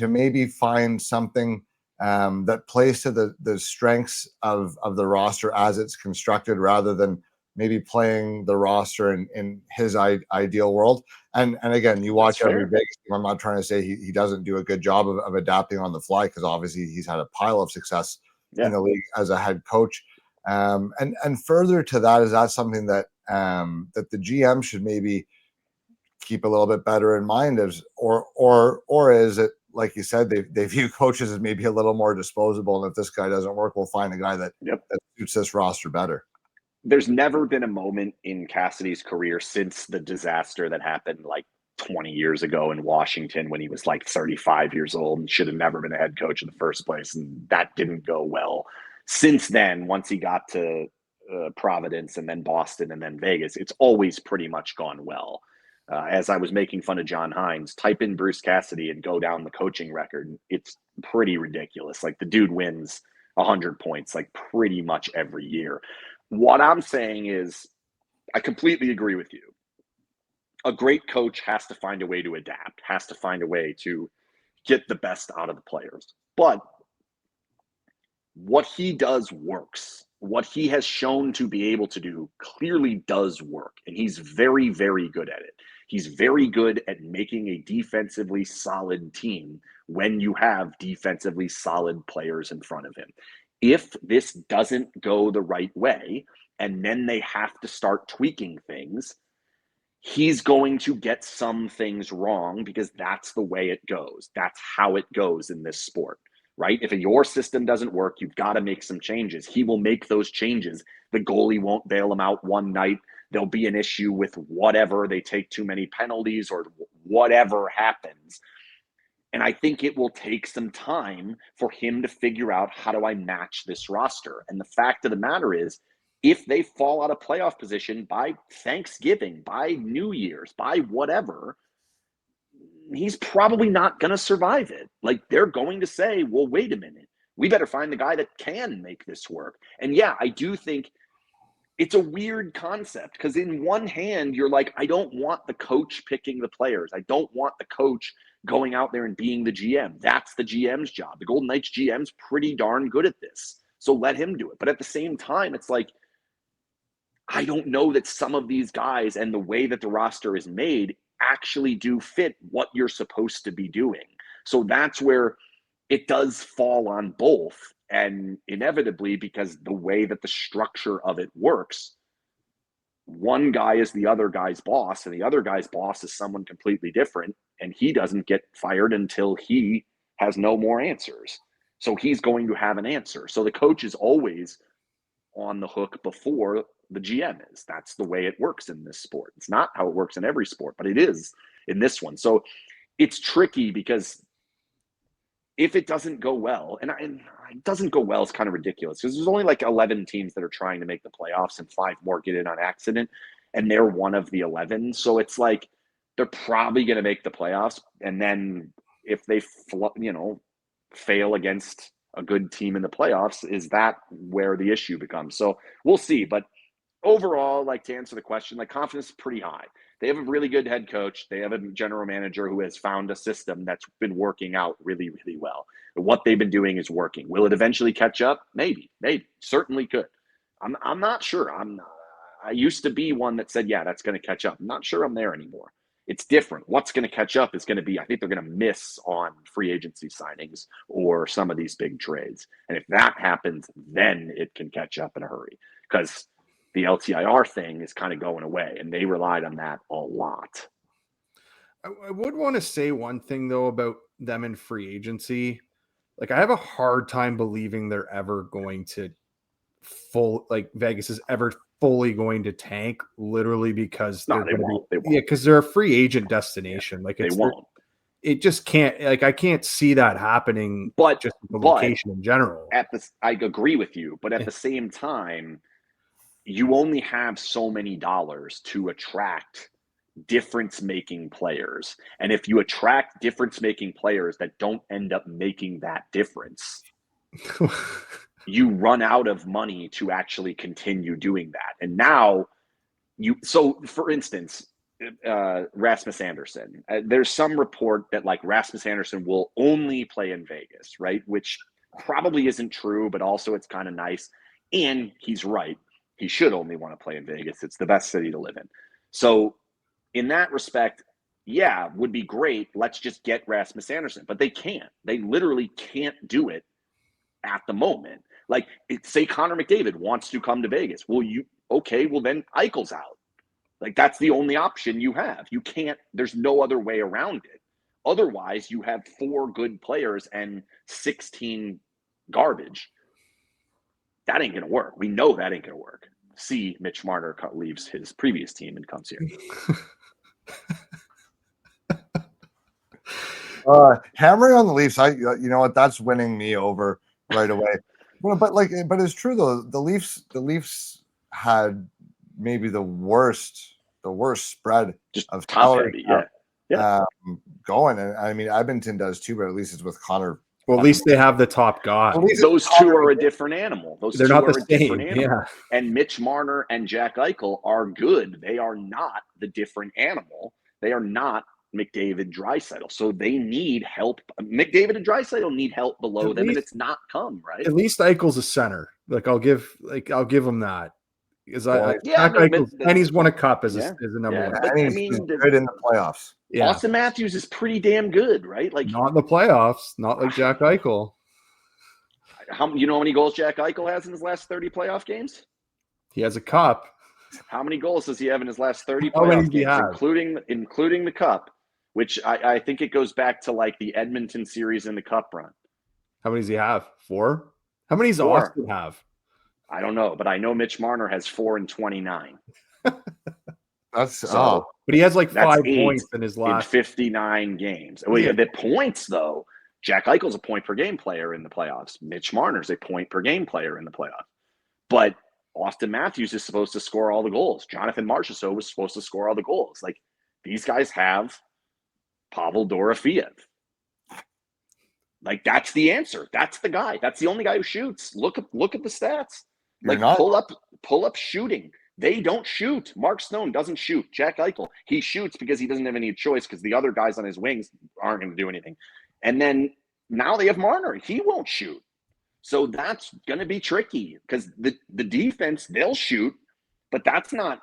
maybe find something that plays to the strengths of the roster as it's constructed, rather than maybe playing the roster in his ideal world? And again, you watch every Vegas game. I'm not trying to say he doesn't do a good job of adapting on the fly, because obviously he's had a pile of success in the league as a head coach. And further to that, is that something that that the GM should maybe keep a little bit better in mind, or is it, like you said, they view coaches as maybe a little more disposable, and if this guy doesn't work, we'll find a guy that suits this roster better? There's never been a moment in Cassidy's career since the disaster that happened like 20 years ago in Washington, when he was like 35 years old and should have never been a head coach in the first place, and that didn't go well. Since then, once he got to Providence and then Boston and then Vegas, it's always pretty much gone well. As I was making fun of John Hines, type in Bruce Cassidy and go down the coaching record. It's pretty ridiculous. Like, the dude wins 100 points like pretty much every year. What I'm saying is, I completely agree with you. A great coach has to find a way to adapt, has to find a way to get the best out of the players. But what he does works. What he has shown to be able to do clearly does work. And he's very, very good at it. He's very good at making a defensively solid team when you have defensively solid players in front of him. If this doesn't go the right way, and then they have to start tweaking things, he's going to get some things wrong, because that's the way it goes. That's how it goes in this sport, right? If your system doesn't work, you've got to make some changes. He will make those changes. The goalie won't bail him out one night. There'll be an issue with whatever. They take too many penalties or whatever happens. And I think it will take some time for him to figure out, how do I match this roster? And the fact of the matter is, if they fall out of playoff position by Thanksgiving, by New Year's, by whatever, he's probably not going to survive it. Like, they're going to say, well, wait a minute, we better find the guy that can make this work. And yeah, I do think it's a weird concept, because in one hand, you're like, I don't want the coach picking the players. I don't want the coach going out there and being the GM. That's the GM's job. The Golden Knights GM's pretty darn good at this, so let him do it. But at the same time, it's like, I don't know that some of these guys and the way that the roster is made actually do fit what you're supposed to be doing. So that's where it does fall on both. And inevitably, because the way that the structure of it works, one guy is the other guy's boss, and the other guy's boss is someone completely different, and he doesn't get fired until he has no more answers. So he's going to have an answer. So the coach is always on the hook before the GM is. That's the way it works in this sport. It's not how it works in every sport, but it is in this one. So it's tricky, because if it doesn't go well, and it doesn't go well, it's kind of ridiculous, because there's only like 11 teams that are trying to make the playoffs, and 5 more get in on accident, and they're one of the 11. So it's like, they're probably going to make the playoffs, and then if they fail against a good team in the playoffs, is that where the issue becomes? So we'll see. But overall, like, to answer the question, like, confidence is pretty high. They have a really good head coach. They have a general manager who has found a system that's been working out really, really well. And what they've been doing is working. Will it eventually catch up? Maybe, certainly could. I'm not sure. I used to be one that said, yeah, that's going to catch up. I'm not sure I'm there anymore. It's different. What's going to catch up is going to be, I think they're going to miss on free agency signings or some of these big trades. And if that happens, then it can catch up in a hurry, because the LTIR thing is kind of going away, and they relied on that a lot. I would want to say one thing, though, about them in free agency. Like, I have a hard time believing they're ever going to Vegas is ever fully going to tank, literally, because they won't. Yeah, because they're a free agent destination. Yeah, like, they won't. It just can't. Like, I can't see that happening. But just the location in general. I agree with you, but at the same time, you only have so many dollars to attract difference-making players. And if you attract difference-making players that don't end up making that difference, you run out of money to actually continue doing that. And now so for instance, Rasmus Anderson, there's some report that like Rasmus Anderson will only play in Vegas, right? Which probably isn't true, but also it's kind of nice. And he's right. He should only want to play in Vegas. It's the best city to live in. So in that respect, yeah, would be great. Let's just get Rasmus Anderson. But they can't. They literally can't do it at the moment. Like, say Connor McDavid wants to come to Vegas. Well, then Eichel's out. Like, that's the only option you have. You can't, there's no other way around it. Otherwise, you have 4 good players and 16 garbage. That ain't going to work. We know that ain't going to work. See, Mitch Marner leaves his previous team and comes here. Hammering on the Leafs, you know what? That's winning me over right away. But it's true though. The Leafs had maybe the worst spread just of top salary heavy, going. And I mean, Edmonton does too, but at least it's with Connor. Well, at least they have the top guy. Those two are a different animal. They're not the same. Yeah. And Mitch Marner and Jack Eichel are good. They are not the different animal. They are not McDavid, Draisaitl. So they need help. McDavid and Draisaitl need help below them, and it's not come, right? At least Eichel's a center. I'll give him that. Because and he's won a cup as a number one. But, he's good in the playoffs. Yeah. Austin Matthews is pretty damn good, right? Like, not in the playoffs, not like Jack Eichel. You know how many goals Jack Eichel has in his last 30 playoff games? He has a cup. How many goals does he have in his last 30 playoff games, including the cup, which I think it goes back to like the Edmonton series in the cup run. How many does he have? 4? How many does Austin have? I don't know, but I know Mitch Marner has 4 and 29. But he has like 5 points in his last 59 games. The points though, Jack Eichel's a point per game player in the playoffs. Mitch Marner's a point per game player in the playoffs. But Austin Matthews is supposed to score all the goals. Jonathan Marchessault was supposed to score all the goals. Like, these guys have Pavel Dorofeev. Like, that's the answer. That's the guy. That's the only guy who shoots. Look at the stats. Pull up shooting. They don't shoot. Mark Stone doesn't shoot. Jack Eichel, he shoots because he doesn't have any choice because the other guys on his wings aren't going to do anything. And then now they have Marner. He won't shoot. So that's going to be tricky because the defense, they'll shoot, but that's not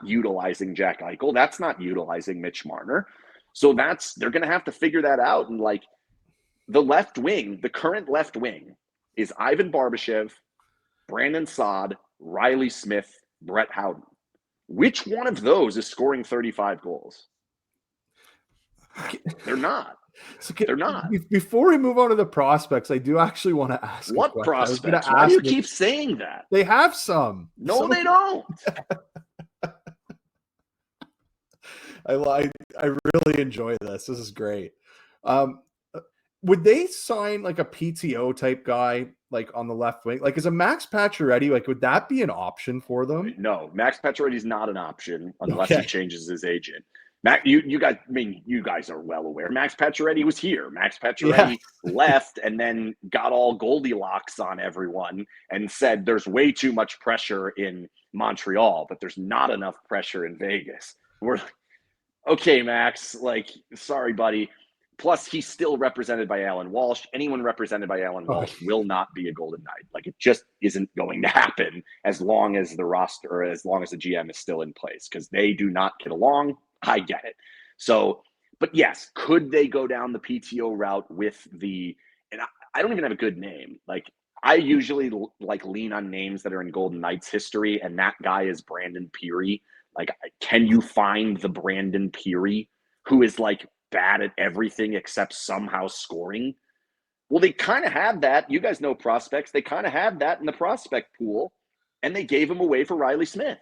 utilizing Jack Eichel. That's not utilizing Mitch Marner. So they're going to have to figure that out. And like, the left wing, the current left wing is Ivan Barbashev, Brandon Saad, Riley Smith, Brett Howden. Which one of those is scoring 35 goals? They're not. They're not. Before we move on to the prospects, I do actually want to ask. What prospects? Why do you keep saying that? They have some. No, they don't. I really enjoy this. This is great. Would they sign like a PTO type guy, like on the left wing? Like, is a Max Pacioretty, like, would that be an option for them? No, Max Pacioretty is not an option unless he changes his agent. You guys are well aware. Max Pacioretty was here. Max Pacioretty left and then got all Goldilocks on everyone and said there's way too much pressure in Montreal, but there's not enough pressure in Vegas. We're like, okay, Max, like, sorry, buddy. Plus, he's still represented by Alan Walsh. Anyone represented by Alan Walsh will not be a Golden Knight. Like, it just isn't going to happen as long as the roster or as long as the GM is still in place because they do not get along. I get it. So, but yes, could they go down the PTO route with and I don't even have a good name. Like, I usually like lean on names that are in Golden Knights history, and that guy is Brandon Peary. Like, can you find the Brandon Peary who is like bad at everything except somehow scoring? Well, they kind of had that. You guys know prospects. They kind of had that in the prospect pool, and they gave him away for Riley Smith.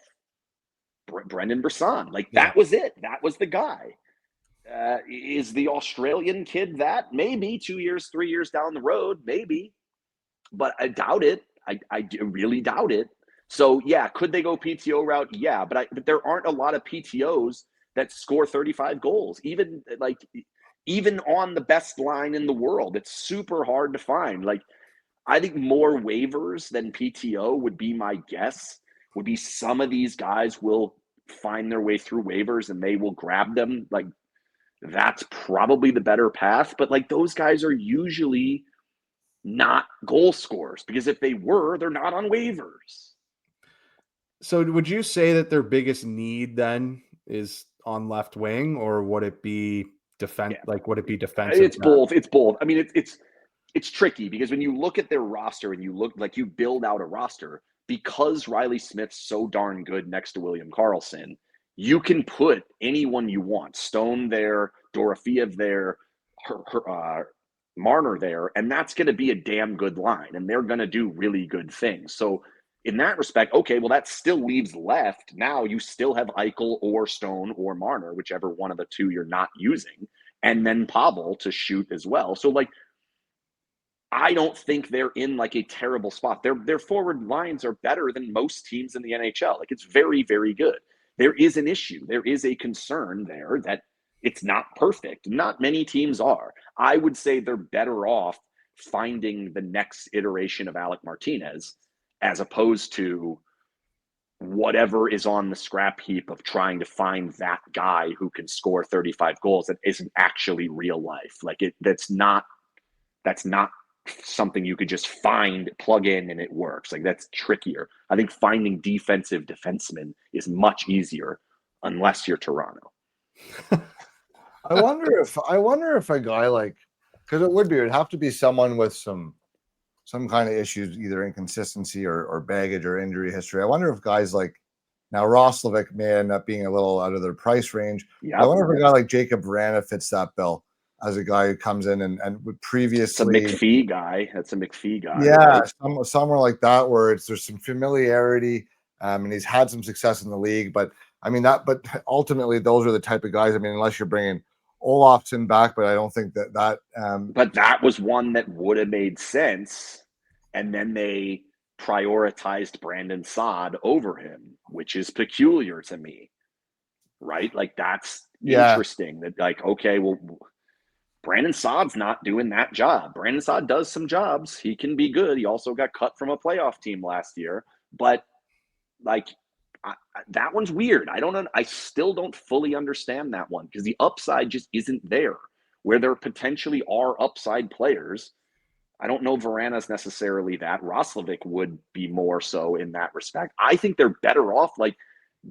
Brendan Brisson. Like, that was it. That was the guy. Is the Australian kid that? Maybe 2 years, 3 years down the road, maybe. But I doubt it. I really doubt it. So, yeah, could they go PTO route? Yeah, but there aren't a lot of PTOs that score 35 goals. Even on the best line in the world, it's super hard to find. Like, I think more waivers than PTO would be my guess. Would be some of these guys will find their way through waivers and they will grab them. Like, that's probably the better path. But like, those guys are usually not goal scorers, because if they were, they're not on waivers. So would you say that their biggest need then is on left wing, or would it be defense? Yeah. Like, would it be defensive? It's both. It's both. I mean, it's tricky because when you look at their roster and you look like you build out a roster, because Riley Smith's so darn good next to William Karlsson, you can put anyone you want. Stone there, Dorofeev there, Marner there, and that's going to be a damn good line, and they're going to do really good things. So in that respect, okay, well, that still leaves left. Now you still have Eichel or Stone or Marner, whichever one of the two you're not using, and then Pavel to shoot as well. So like, I don't think they're in like a terrible spot. Their forward lines are better than most teams in the NHL. Like, it's very, very good. There is an issue. There is a concern there that it's not perfect. Not many teams are. I would say they're better off finding the next iteration of Alec Martinez as opposed to whatever is on the scrap heap of trying to find that guy who can score 35 goals that isn't actually real life. Like, that's not something you could just find, plug in, and it works. Like, that's trickier. I think finding defensive defensemen is much easier unless you're Toronto. I wonder if a guy like, because it'd have to be someone with some kind of issues, either inconsistency or baggage or injury history. I wonder if guys like, now Roslovic may end up being a little out of their price range. Yeah, I wonder if a guy like Jacob Vrana fits that bill as a guy who comes in and would previously. It's a McPhee guy. That's a McPhee guy. Yeah, right? somewhere like that where there's some familiarity, and he's had some success in the league. But I mean but ultimately those are the type of guys. I mean, unless you're bringing Olofsson back, but I don't think that. But that was one that would have made sense, and then they prioritized Brandon Saad over him, which is peculiar to me, right? Like, that's interesting. That, like, okay, well, Brandon Saad's not doing that job. Brandon Saad does some jobs. He can be good. He also got cut from a playoff team last year. But, like, that one's weird. I still don't fully understand that one because the upside just isn't there. Where there potentially are upside players, I don't know Vrana's necessarily that. Roslovic would be more so in that respect. I think they're better off, like,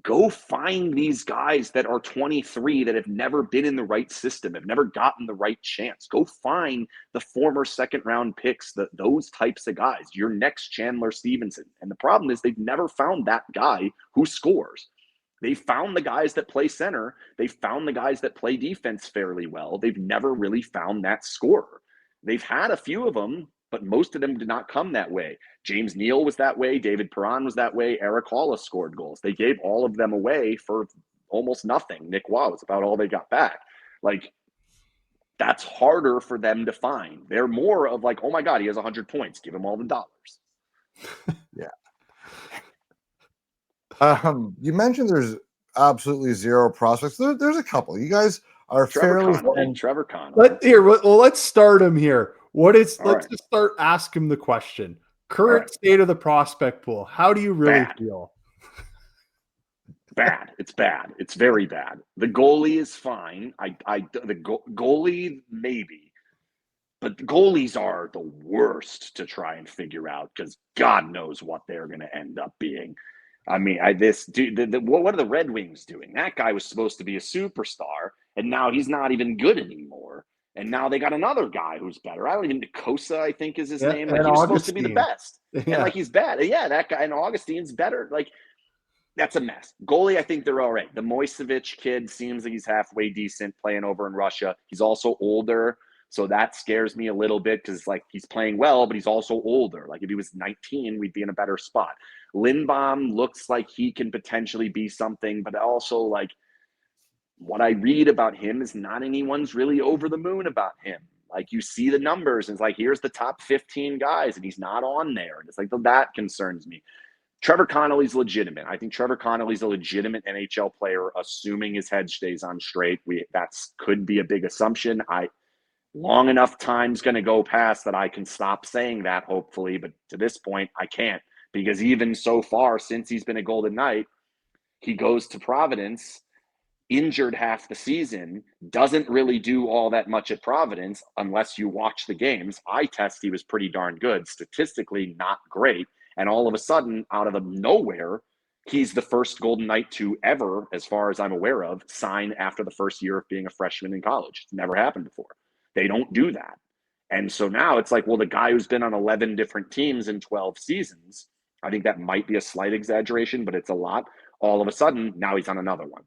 go find these guys that are 23 that have never been in the right system, have never gotten the right chance. Go find the former second round picks, those types of guys, your next Chandler Stevenson. And the problem is they've never found that guy who scores. They found the guys that play center. They found the guys that play defense fairly well. They've never really found that scorer. They've had a few of them, but most of them did not come that way. James Neal was that way. David Perron was that way. Eric Halla scored goals. They gave all of them away for almost nothing. Nick Waugh was about all they got back. Like, that's harder for them to find. They're more of like, oh my God, he has 100 points. Give him all the dollars. Yeah. You mentioned there's absolutely zero prospects. There's a couple. You guys are Trevor Trevor Connelly. Let's start him here. Let's right. just start ask him the question. Current state of the prospect pool. How do you really feel? Bad. It's bad. It's very bad. The goalie is fine. Goalie maybe, but goalies are the worst to try and figure out because God knows what they're going to end up being. I mean, what are the Red Wings doing? That guy was supposed to be a superstar, and now he's not even good anymore. And now they got another guy who's better. I don't even Kosa, I think is his name. Like, he was supposed to be the best. Yeah. And like, he's bad. Yeah, that guy, and Augustine's better. Like, that's a mess. Goalie, I think they're all right. The Moisevich kid seems like he's halfway decent playing over in Russia. He's also older, so that scares me a little bit because, like, he's playing well, but he's also older. Like, if he was 19, we'd be in a better spot. Lindbaum looks like he can potentially be something, but also, like, what I read about him is not anyone's really over the moon about him. Like, you see the numbers, and it's like, here's the top 15 guys, and he's not on there. And it's like, that concerns me. Trevor Connelly's legitimate. I think Trevor Connelly's a legitimate NHL player, assuming his head stays on straight. That could be a big assumption. Long enough time's going to go past that I can stop saying that, hopefully. But to this point, I can't, because even so far since he's been a Golden Knight, he goes to Providence, injured half the season, doesn't really do all that much at Providence unless you watch the games. Eye test, he was pretty darn good. Statistically, not great. And all of a sudden, out of nowhere, he's the first Golden Knight to ever, as far as I'm aware of, sign after the first year of being a freshman in college. It's never happened before. They don't do that. And so now it's like, well, the guy who's been on 11 different teams in 12 seasons, I think that might be a slight exaggeration, but it's a lot. All of a sudden, now he's on another one.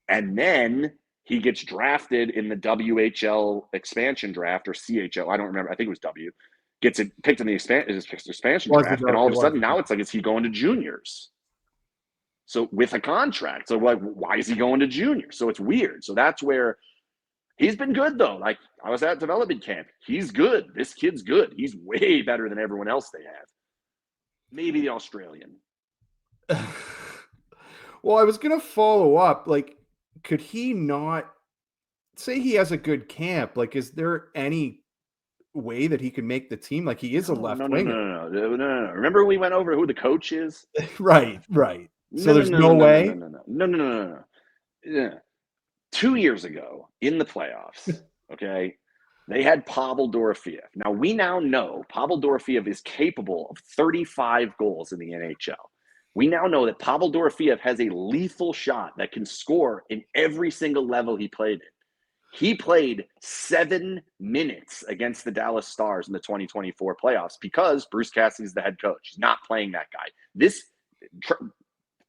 And then he gets drafted in the WHL expansion draft, or CHL. I don't remember. I think it was W. Gets it picked in the expansion draft. And all of a sudden now it's like, is he going to juniors? So with a contract. So like, why is he going to juniors? So it's weird. So that's where he's been good, though. Like, I was at development camp. He's good. This kid's good. He's way better than everyone else they have. Maybe the Australian. Well, I was going to follow up. Like, could he not say he has a good camp? Like, is there any way that he could make the team? Like, he is a left winger. No. Remember we went over who the coach is? Right. So there's no way? No. Yeah. 2 years ago in the playoffs, okay, they had Pavel Dorofeev. Now, we now know Pavel Dorofeev is capable of 35 goals in the NHL. We now know that Pavel Dorofeev has a lethal shot that can score in every single level he played in. He played 7 minutes against the Dallas Stars in the 2024 playoffs because Bruce Cassidy's the head coach. He's not playing that guy.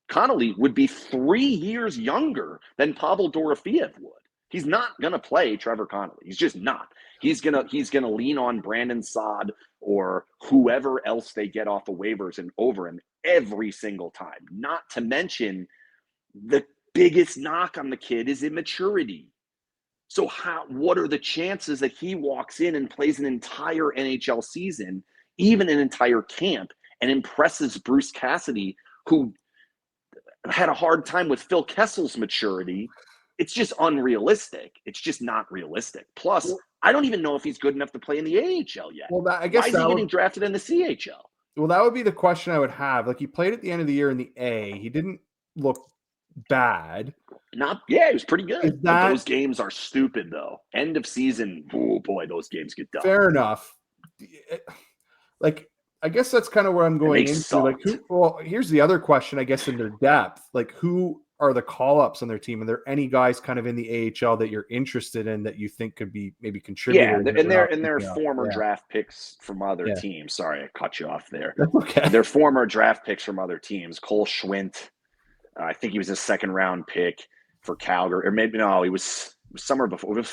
Connelly would be 3 years younger than Pavel Dorofeev would. He's not going to play Trevor Connelly. He's just not. He's gonna lean on Brandon Saad or whoever else they get off the waivers and over him every single time. Not to mention, the biggest knock on the kid is immaturity. So what are the chances that he walks in and plays an entire NHL season, even an entire camp, and impresses Bruce Cassidy, who had a hard time with Phil Kessel's maturity? It's just unrealistic. It's just not realistic. Plus, I don't even know if he's good enough to play in the AHL yet. Well, I guess why is he getting drafted in the CHL? Well, that would be the question I would have. Like, he played at the end of the year in the A. He didn't look bad. He was pretty good. But those games are stupid, though. End of season, oh boy, those games get done. Fair enough. Like, I guess that's kind of where I'm going into. Sucked. Like, here's the other question, I guess, in their depth. Like, who are the call-ups on their team? Are there any guys kind of in the AHL that you're interested in that you think could be maybe contributors? Yeah, and they're former draft picks from other teams. Sorry, I cut you off there. That's okay. They're former draft picks from other teams. Cole Schwindt, I think he was a second-round pick for Calgary, or maybe no, he was somewhere before. It was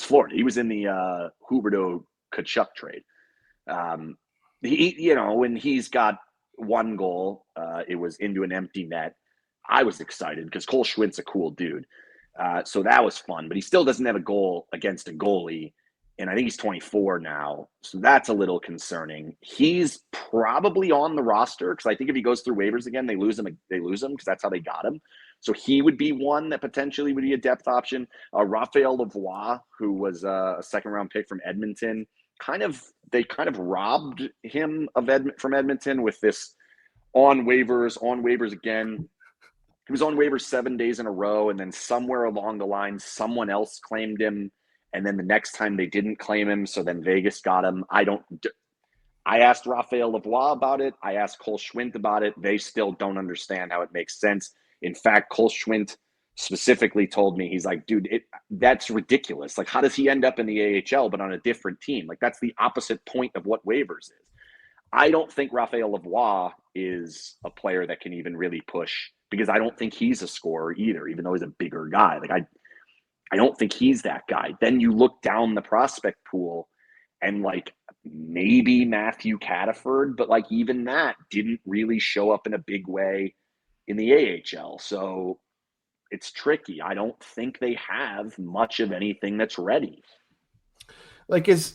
Florida. He was in the Huberdeau Tkachuk trade. When he's got one goal, it was into an empty net. I was excited because Cole Schwindt's a cool dude. So that was fun, but he still doesn't have a goal against a goalie. And I think he's 24 now. So that's a little concerning. He's probably on the roster because I think if he goes through waivers again, they lose him because that's how they got him. So he would be one that potentially would be a depth option. Raphael Lavoie, who was a second-round pick from Edmonton, they kind of robbed him from Edmonton with this on waivers again. He was on waivers 7 days in a row, and then somewhere along the line, someone else claimed him, and then the next time they didn't claim him, so then Vegas got him. I asked Raphael Lavoie about it. I asked Cole Schwindt about it. They still don't understand how it makes sense. In fact, Cole Schwindt specifically told me, he's like, dude, that's ridiculous. Like, how does he end up in the AHL but on a different team? Like, that's the opposite point of what waivers is. I don't think Raphael Lavoie is a player that can even really push, because I don't think he's a scorer either, even though he's a bigger guy. Like, I don't think he's that guy. Then you look down the prospect pool and, like, maybe Matthew Cataford, but, like, even that didn't really show up in a big way in the AHL. So it's tricky. I don't think they have much of anything that's ready. Like, is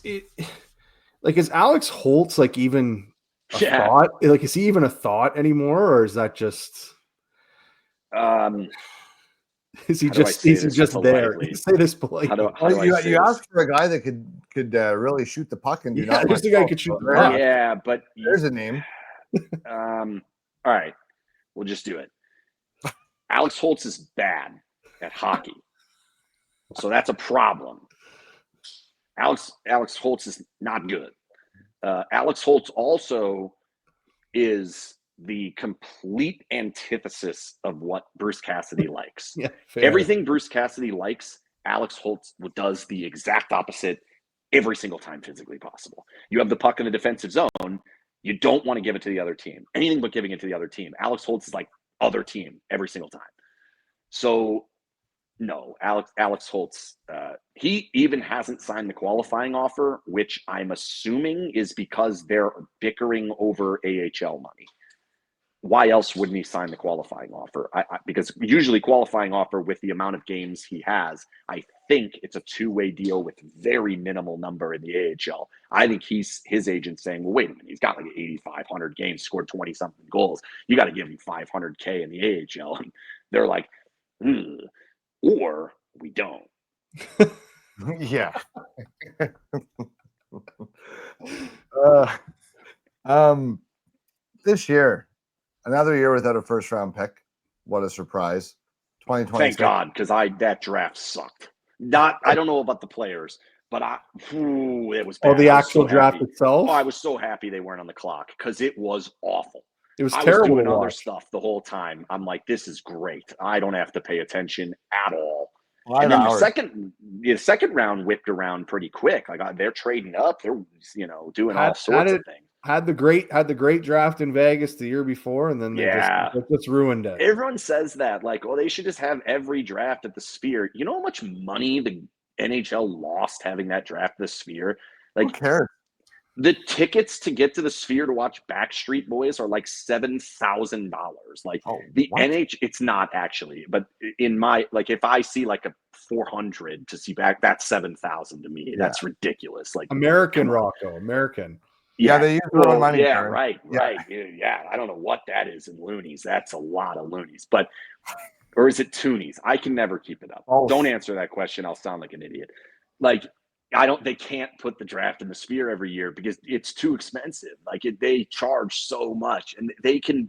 Alex Holtz like even a thought? Like, is he even a thought anymore, or is that just? Is he How do I just say is he this just there? politely? Say this politely. How do I say you this? asked for a guy that could really shoot the puck and do Yeah, not there's much a guy who else. could shoot So the puck. Yeah, but there's a name. all right, we'll just do it. Alex Holtz is bad at hockey, so that's a problem. Alex Holtz is not good. Alex Holtz also is the complete antithesis of what Bruce Cassidy likes. Yeah, fair. Everything Bruce Cassidy likes, Alex Holtz does the exact opposite every single time physically possible. You have the puck in the defensive zone, you don't want to give it to the other team. Anything but giving it to the other team. Alex Holtz is like other team every single time. So no, Alex Holtz, he even hasn't signed the qualifying offer, which I'm assuming is because they're bickering over AHL money. Why else wouldn't he sign the qualifying offer? Because usually qualifying offer with the amount of games he has, I think it's a two-way deal with very minimal number in the AHL. I think his agent saying, well, wait a minute, he's got like 8,500 games, scored 20-something goals. You got to give him $500K in the AHL. And they're like, or we don't. Yeah. This year, another year without a first round pick. What a surprise. 2020. Thank God, because that draft sucked. I don't know about the players, but it was bad. The actual draft itself? Oh, I was so happy they weren't on the clock because it was awful. It was I terrible. was doing other stuff the whole time. I'm like, this is great. I don't have to pay attention at all. And then the second round whipped around pretty quick. Like they're trading up. They're doing all sorts of things. Had the great draft in Vegas the year before, and then they just ruined it. Everyone says that, like, oh, they should just have every draft at the Sphere. You know how much money the NHL lost having that draft at the Sphere? Like, who cares? The tickets to get to the Sphere to watch Backstreet Boys are like $7,000. Like it's not actually, but in my, like, if I see like a 400 to see back, that's 7,000 to me. Yeah. That's ridiculous. Like American, Rocco, American. Yeah, they use their own money. Yeah, right. Yeah, I don't know what that is in loonies. That's a lot of loonies, or is it toonies? I can never keep it up. Don't answer that question. I'll sound like an idiot. Like, they can't put the draft in the Sphere every year because it's too expensive. Like they charge so much, and they can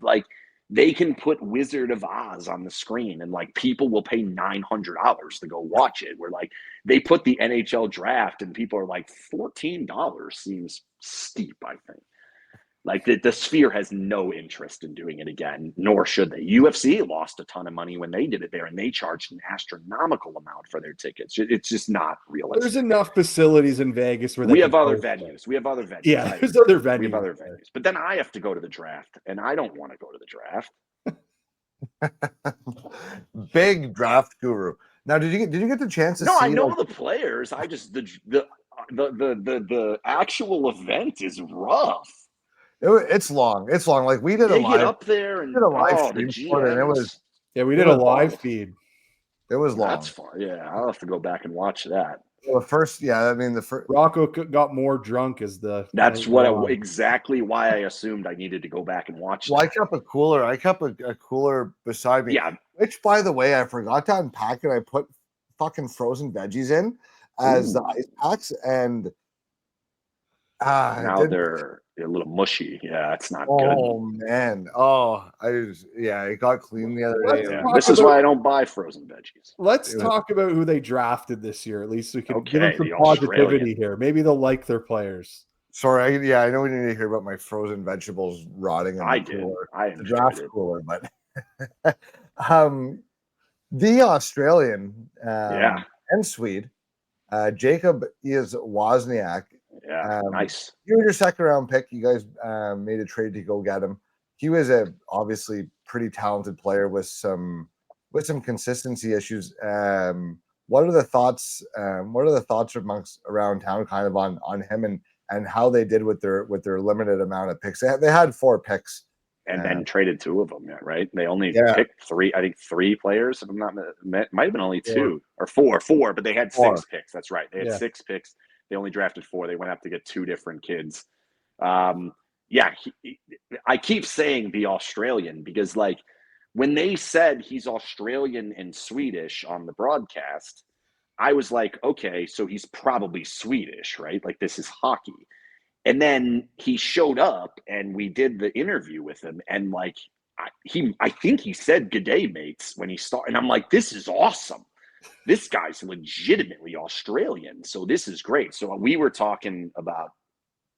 put Wizard of Oz on the screen, and like people will pay $900 to go watch it. Where like they put the NHL draft, and people are like $14 seems steep. I think like the Sphere has no interest in doing it again, nor should they. UFC lost a ton of money when they did it there, and they charged an astronomical amount for their tickets. It's just not realistic. There's enough facilities in Vegas where we have other venues. We have other venues. Yeah, there's other venues. We have other venues. But then I have to go to the draft, and I don't want to go to the draft. Big draft guru. Now, did you get the chance to see? No, I know the players. I just the actual event is rough. It's long. Like we did a live. Get up there and did a live stream for it, and it was. Yeah, we did a live feed. It was long. That's fun. Yeah, I'll have to go back and watch that. Well, the first Rocco got more drunk as the. That's exactly why I assumed I needed to go back and watch. Well, I kept a cooler. I kept a cooler beside me. Yeah. Which, by the way, I forgot to unpack it. I put fucking frozen veggies in as the ice packs, and now they're a little mushy. Yeah, it's not good. Oh man. It got clean the other day. Yeah. This is why I don't buy frozen veggies. Let's talk about who they drafted this year. At least we can give them some the positivity here. Maybe they'll like their players. Sorry, I know we need to hear about my frozen vegetables rotting in the cooler. The draft cooler, but the Australian and Swede, Jacob Wozniak. Yeah, nice. You were your second round pick. You guys made a trade to go get him. He was a obviously pretty talented player with some consistency issues. What are the thoughts? What are the thoughts around town, kind of on him and how they did with their limited amount of picks? They had 4 picks. And then traded 2 of them, right? They only picked 3, I think 3 players. If I'm not, it might have been only 2 or 4, but they had 6 picks. That's right. They had 6 picks. They only drafted 4. They went up to get 2 different kids. I keep saying the Australian because like when they said he's Australian and Swedish on the broadcast, I was like, okay, so he's probably Swedish, right? Like, this is hockey. And then he showed up and we did the interview with him, and like I think he said "Good day, mates" when he started, and I'm like, this is awesome. This guy's legitimately Australian, so this is great. So we were talking about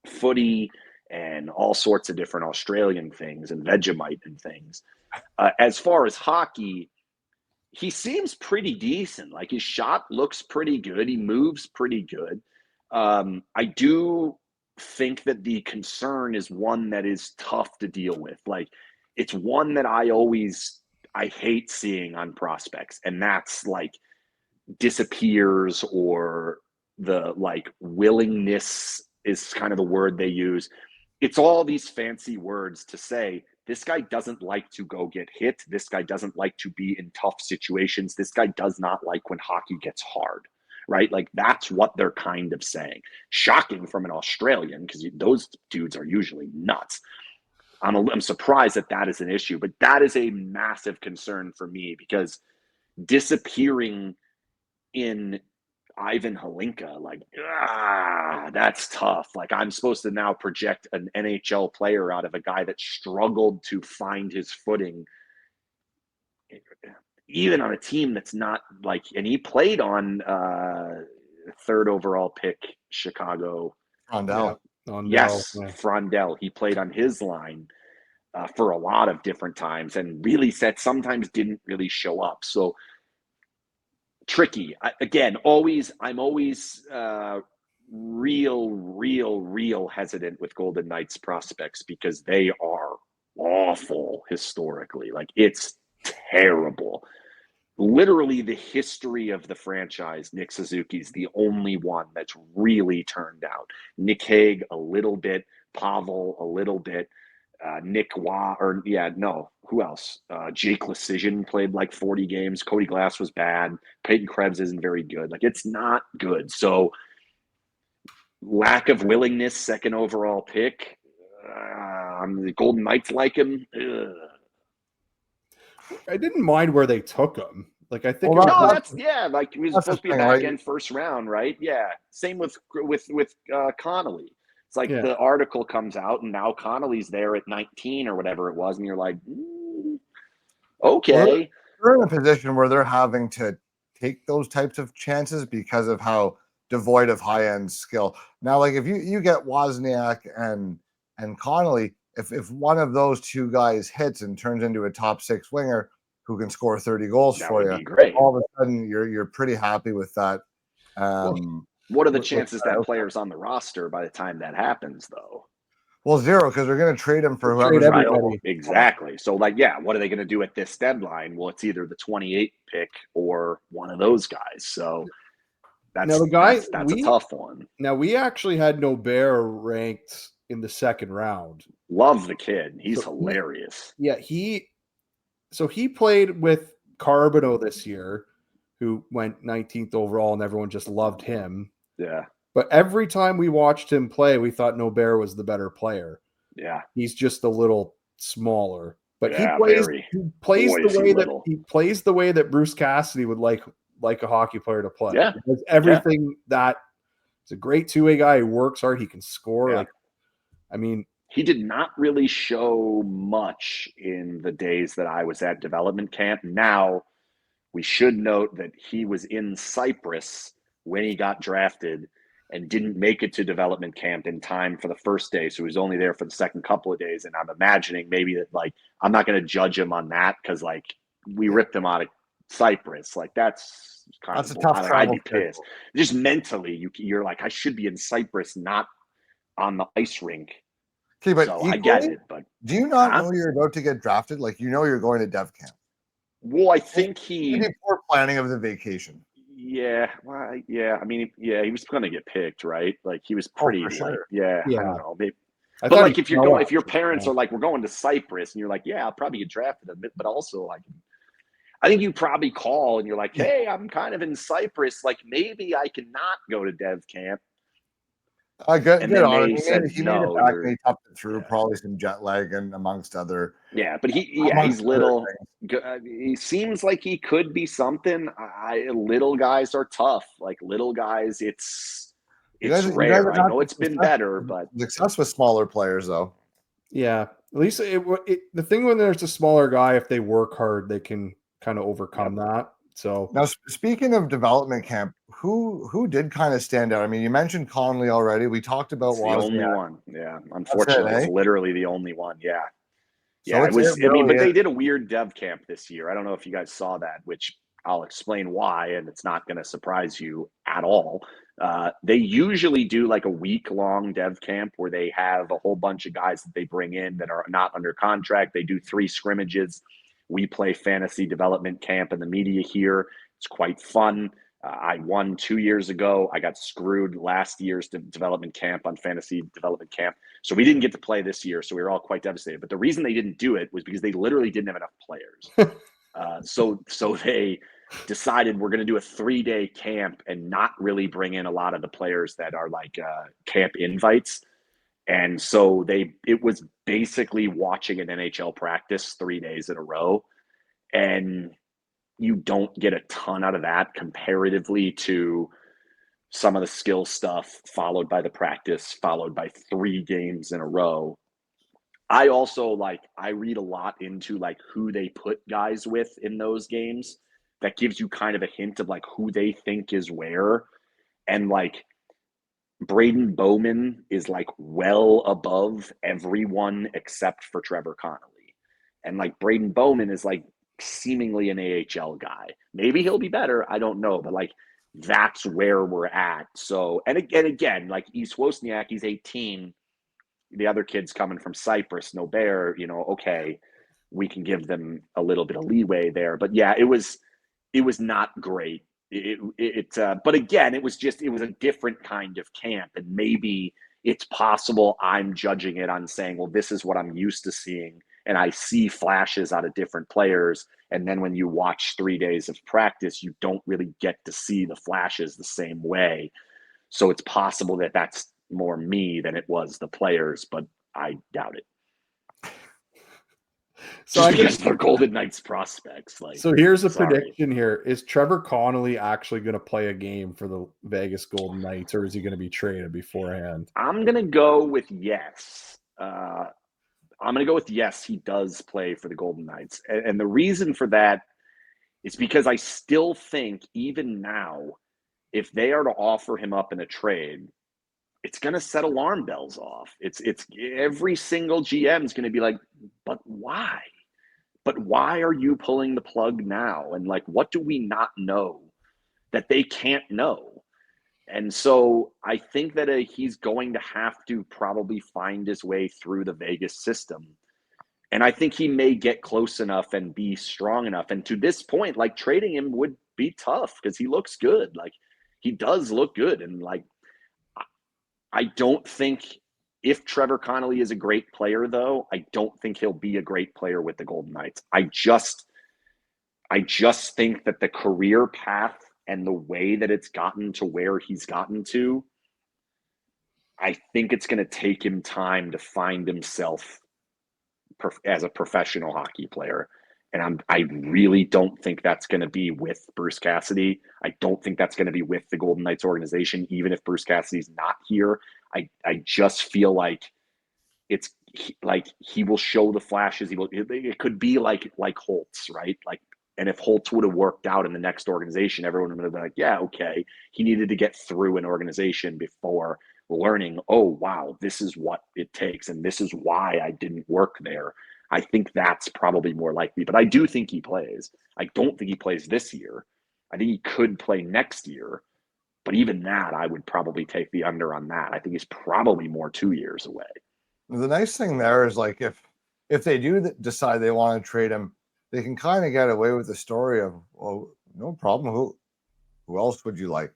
footy and all sorts of different Australian things and Vegemite and things. As far as hockey, he seems pretty decent. Like, his shot looks pretty good. He moves pretty good. I do think that the concern is one that is tough to deal with. Like, it's one that I hate seeing on prospects, and that's like disappears, or the like willingness is kind of the word they use. It's all these fancy words to say this guy doesn't like to go get hit. This guy doesn't like to be in tough situations. This guy does not like when hockey gets hard, right? Like, that's what they're kind of saying. Shocking from an Australian, because those dudes are usually nuts. I'm surprised that is an issue, but that is a massive concern for me, because disappearing in Ivan Halinka, like, that's tough. Like, I'm supposed to now project an NHL player out of a guy that struggled to find his footing, even on a team that's not like, and he played on third overall pick Chicago. Rondell. Yes, Frondell. He played on his line for a lot of different times, and really sometimes didn't really show up. So tricky. I'm always real hesitant with Golden Knights prospects, because they are awful historically. Like, it's terrible. Literally, the history of the franchise, Nick Suzuki's the only one that's really turned out. Nick Hague a little bit, Pavel a little bit, Nick Waugh, who else? Jake Lecision played like 40 games. Cody Glass was bad. Peyton Krebs isn't very good. Like, it's not good. So, lack of willingness, second overall pick. The Golden Knights like him. Ugh. I didn't mind where they took him. Like, I think Well, like, he was supposed to be a back end first round, right? Yeah. Same with Connelly. It's like the article comes out, and now Connolly's there at 19 or whatever it was, and you're like, okay. Well, they're in a position where they're having to take those types of chances because of how devoid of high-end skill. Now, like, if you get Wozniak and Connolly, if one of those two guys hits and turns into a top six winger who can score 30 goals for you, great. All of a sudden you're pretty happy with that. What are the chances that player's on the roster by the time that happens, though? Well, zero, because they're going to trade him for whoever's available. Exactly. So, like, what are they going to do at this deadline? Well, it's either the 28th pick or one of those guys. So that's a tough one. Now, we actually had Nobert ranked in the second round. Love the kid. He's hilarious. He played with Carbonneau this year, who went 19th overall, and everyone just loved him. Yeah. But every time we watched him play, we thought Nobert was the better player. Yeah. He's just a little smaller. But he plays the way that Bruce Cassidy would like a hockey player to play. Yeah. Because everything that he's a great two-way guy who works hard, he can score. Yeah. He did not really show much in the days that I was at development camp. Now, we should note that he was in Cyprus when he got drafted and didn't make it to development camp in time for the first day. So he was only there for the second couple of days. And I'm imagining maybe that, like, I'm not going to judge him on that, because, like, we ripped him out of Cyprus. Like, that's kind of a tough travel. I'd be pissed. Just mentally, you're like, I should be in Cyprus, not on the ice rink. Okay, but so I get it. But do you not know you're about to get drafted? Like, you're going to dev camp. Well, I think he poor planning of the vacation. Yeah, well, yeah. He was going to get picked, right? Like, he was pretty. Sure. I don't know. Maybe. But like, if your parents are like, we're going to Cyprus, and you're like, yeah, I'll probably get drafted a bit, but also, like, I think you probably call and you're like, hey, I'm kind of in Cyprus. Like, maybe I cannot go to dev camp. Good, And good then on him. they said, He made it no, back and he toughed it through, yeah. probably some jet lag and amongst other But he's little. things. He seems like he could be something. Little guys are tough. Like little guys, it's You guys rare. have I had know it's been better, but success with smaller players, though. Yeah, at least the thing when there's a smaller guy, if they work hard, they can kind of overcome that. So now, speaking of development camp, who did kind of stand out? I mean, you mentioned Conley already. We talked about it's the only Wozniak. one. Yeah, unfortunately, it's literally the only one. Yeah. So It was. really but they did a weird dev camp this year. I don't know if you guys saw that, which I'll explain why, and it's not going to surprise you at all. They usually do like a week-long dev camp where they have a whole bunch of guys that they bring in that are not under contract. They do 3 scrimmages. We play fantasy development camp in the media here. It's quite fun. I won 2 years ago. I got screwed last year's development camp on fantasy development camp. So we didn't get to play this year. So we were all quite devastated. But the reason they didn't do it was because they literally didn't have enough players. So they decided we're going to do a 3-day camp and not really bring in a lot of the players that are like camp invites. And so it was basically watching an NHL practice 3 days in a row. And you don't get a ton out of that comparatively to some of the skill stuff followed by the practice, followed by 3 games in a row. I also I read a lot into like who they put guys with in those games. That gives you kind of a hint of like who they think is where. And like Braden Bowman is like well above everyone except for Trevor Connelly. And like Braden Bowman is like seemingly an AHL guy. Maybe he'll be better. I don't know. But like that's where we're at. So, and again, like East Wozniak, he's 18. The other kid's coming from Cyprus, Nobear, okay, we can give them a little bit of leeway there. But yeah, it was not great. But again, it was a different kind of camp, and maybe it's possible I'm judging it on saying, well, this is what I'm used to seeing, and I see flashes out of different players, and then when you watch 3 days of practice, you don't really get to see the flashes the same way. So it's possible that that's more me than it was the players, but I doubt it. So just because they're Golden Knights prospects. So here's a prediction here. Is Trevor Connelly actually going to play a game for the Vegas Golden Knights, or is he going to be traded beforehand? I'm going to go with yes. He does play for the Golden Knights. And the reason for that is because I still think even now, if they are to offer him up in a trade, it's going to set alarm bells off. It's every single GM is going to be like, but why? But why are you pulling the plug now? And like, what do we not know that they can't know? And so I think that he's going to have to probably find his way through the Vegas system. And I think he may get close enough and be strong enough. And to this point, like trading him would be tough because he looks good. Like he does look good. And like, I don't think if Trevor Connelly is a great player, though, I don't think he'll be a great player with the Golden Knights. I just think that the career path and the way that it's gotten to where he's gotten to, I think it's going to take him time to find himself as a professional hockey player. And I really don't think that's going to be with Bruce Cassidy. I don't think that's going to be with the Golden Knights organization, even if Bruce Cassidy's not here. I just feel like it's like he will show the flashes. It could be like Holtz, right? Like, and if Holtz would have worked out in the next organization, everyone would have been like, yeah, okay. He needed to get through an organization before learning, oh, wow, this is what it takes. And this is why I didn't work there. I think that's probably more likely, but I do think he plays. I don't think he plays this year. I think he could play next year, but even that, I would probably take the under on that. I think he's probably more 2 years away. The nice thing there is like if they do decide they want to trade him, they can kind of get away with the story of, well, no problem. Who else would you like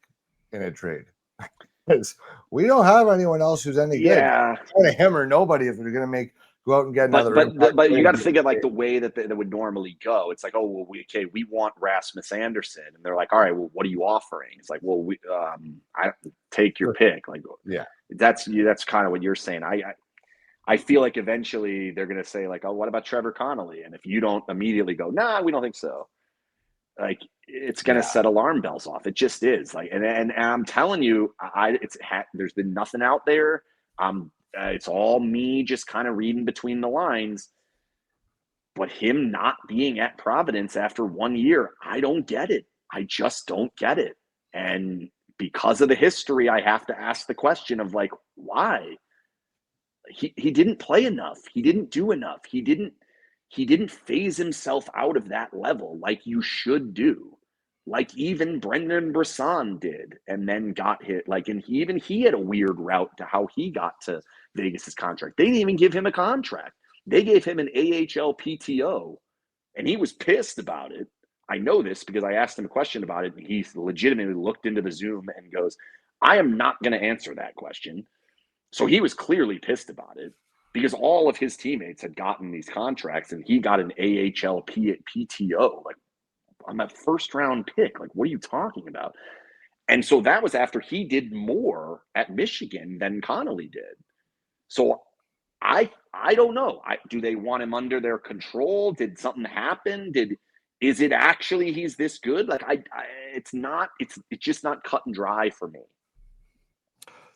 in a trade? Because we don't have anyone else who's any good. Kind of him or nobody if we're going to make go out and get another. But you got to think of like the way that that would normally go. It's like, oh well, we want Rasmus Anderson, and they're like, all right, well, what are you offering? It's like, well, I take your pick. Like, yeah, that's kind of what you're saying. I feel like eventually they're going to say like, oh, what about Trevor Connelly? And if you don't immediately go, nah, we don't think so, like it's going to set alarm bells off. It just is like, and I'm telling you, there's been nothing out there. It's all me just kind of reading between the lines. But him not being at Providence after 1 year, I don't get it. I just don't get it. And because of the history, I have to ask the question of like, why? He didn't play enough. He didn't do enough. He didn't phase himself out of that level like you should do. Like even Brendan Brisson did and then got hit. Like, and even he had a weird route to how he got to Vegas's contract. They didn't even give him a contract. They gave him an AHL PTO and he was pissed about it. I know this because I asked him a question about it and he legitimately looked into the Zoom and goes, I am not going to answer that question. So he was clearly pissed about it because all of his teammates had gotten these contracts and he got an AHL PTO. Like, I'm a first round pick. Like, what are you talking about? And so that was after he did more at Michigan than Connelly did. So I don't know. Do they want him under their control? Did something happen? Is it actually he's this good? Like it's just not cut and dry for me.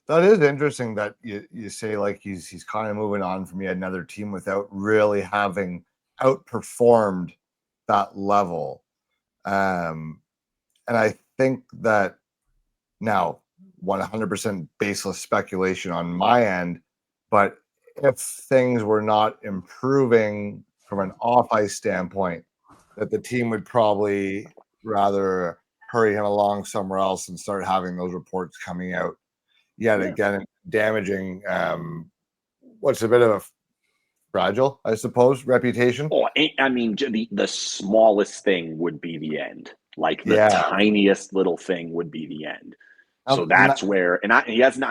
That is interesting that you say like he's kind of moving on from yet another team without really having outperformed that level. And I think that now 100% baseless speculation on my end, but if things were not improving from an off-ice standpoint, that the team would probably rather hurry him along somewhere else and start having those reports coming out yet again, damaging what's a bit of a fragile, I suppose, reputation. Oh, I mean, the smallest thing would be the end. Like the tiniest little thing would be the end. So that's where, and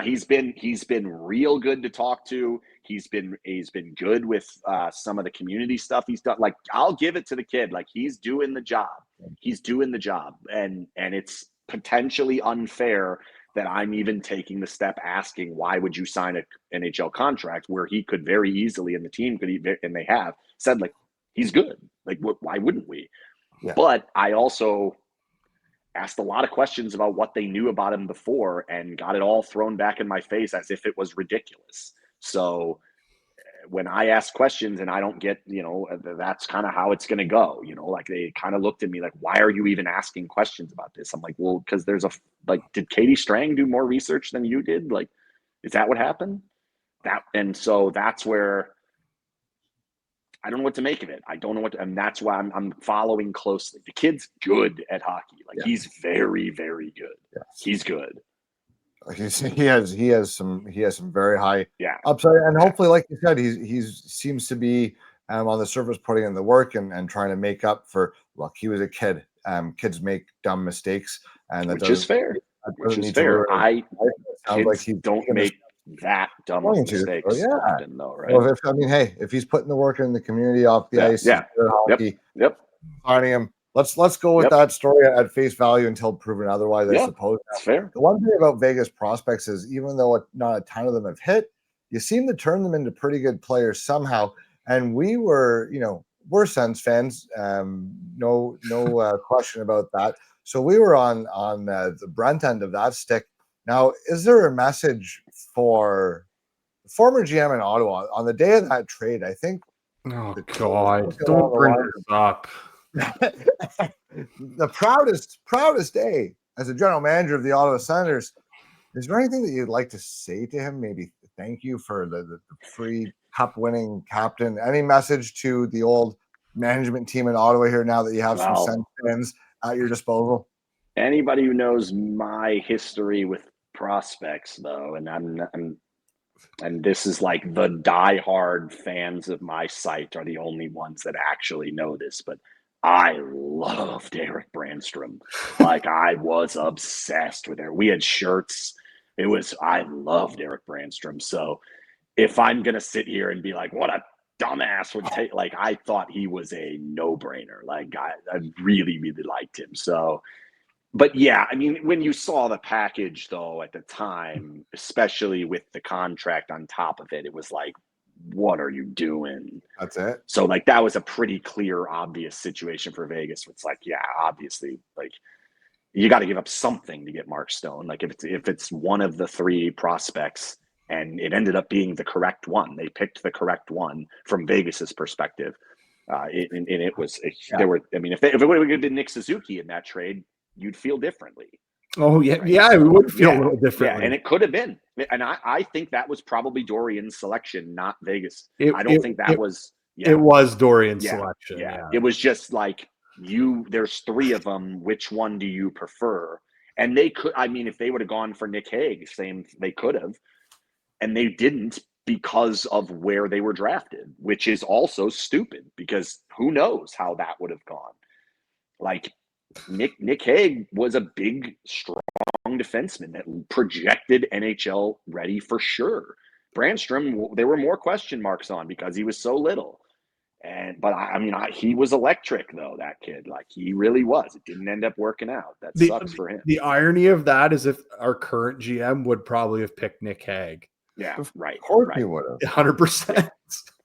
he's been real good to talk to. He's been good with some of the community stuff he's done. Like, I'll give it to the kid. Like, he's doing the job. And it's potentially unfair that I'm even taking the step asking, why would you sign an NHL contract where he could very easily, and the team could, and they have said, like, he's good. Like, why wouldn't we? Yeah. But I also asked a lot of questions about what they knew about him before and got it all thrown back in my face as if it was ridiculous. So when I ask questions and I don't get, that's kind of how it's going to go. Like they kind of looked at me like, why are you even asking questions about this? I'm like, well, because did Katie Strang do more research than you did? Like, is that what happened? And so that's where I don't know what to make of it. I don't know and that's why I'm following closely. The kid's good at hockey. Like he's very, very good. Yes. He's good. He has some very high upside, and hopefully, like you said, he seems to be on the surface putting in the work and trying to make up for. Look, he was a kid. Kids make dumb mistakes, and which is fair. Kids don't make that dumb mistakes often, though, right? Well, if he's putting the work in the community off the ice, hockey, finding him. Let's go with that story at face value until proven otherwise, I suppose. That's fair. The one thing about Vegas prospects is even though not a ton of them have hit, you seem to turn them into pretty good players somehow. And we're Sens fans, no question about that. So we were on the Brent end of that stick. Now, is there a message for the former GM in Ottawa on the day of that trade? I think. Oh God! Don't bring this up. The proudest day as a general manager of the Ottawa Senators. Is there anything that you'd like to say to him? Maybe thank you for the free cup winning captain. Any message to the old management team in Ottawa here now that you have some Sens fans at your disposal? Anybody who knows my history with prospects, though, and this is like the diehard fans of my site are the only ones that actually know this, but I loved Eric Brandstrom. Like, I was obsessed with her. We had shirts. I loved Eric Brandstrom. So if I'm going to sit here and be like, what a dumbass would take. Like, I thought he was a no-brainer. Like, I really, really liked him. So, but yeah, I mean, when you saw the package though at the time, especially with the contract on top of it, it was like, what are you doing? That's it. So like that was a pretty clear, obvious situation for Vegas. It's like, yeah, obviously, like you got to give up something to get Mark Stone. Like if it's one of the three prospects, and it ended up being the correct one. They picked the correct one from Vegas's perspective. It was there were. I mean, if it would have been Nick Suzuki in that trade, you'd feel differently. Oh yeah, Right? yeah, So, we would feel a little differently. Yeah, and it could have been. And I think that was probably Dorian's selection, not Vegas. I don't think that was. Yeah, it was Dorian's selection. Yeah, it was just like there's three of them. Which one do you prefer? And they could. I mean, if they would have gone for Nick Hague, they could have, and they didn't because of where they were drafted, which is also stupid because who knows how that would have gone. Like Nick Hague was a big, strong defenseman that projected NHL ready for sure. Brandstrom, there were more question marks on because he was so little. But he was electric though, that kid. Like he really was. It didn't end up working out. That sucks for him. The irony of that is if our current GM would probably have picked Nick Hague. Yeah, right. Of course he would have. 100%.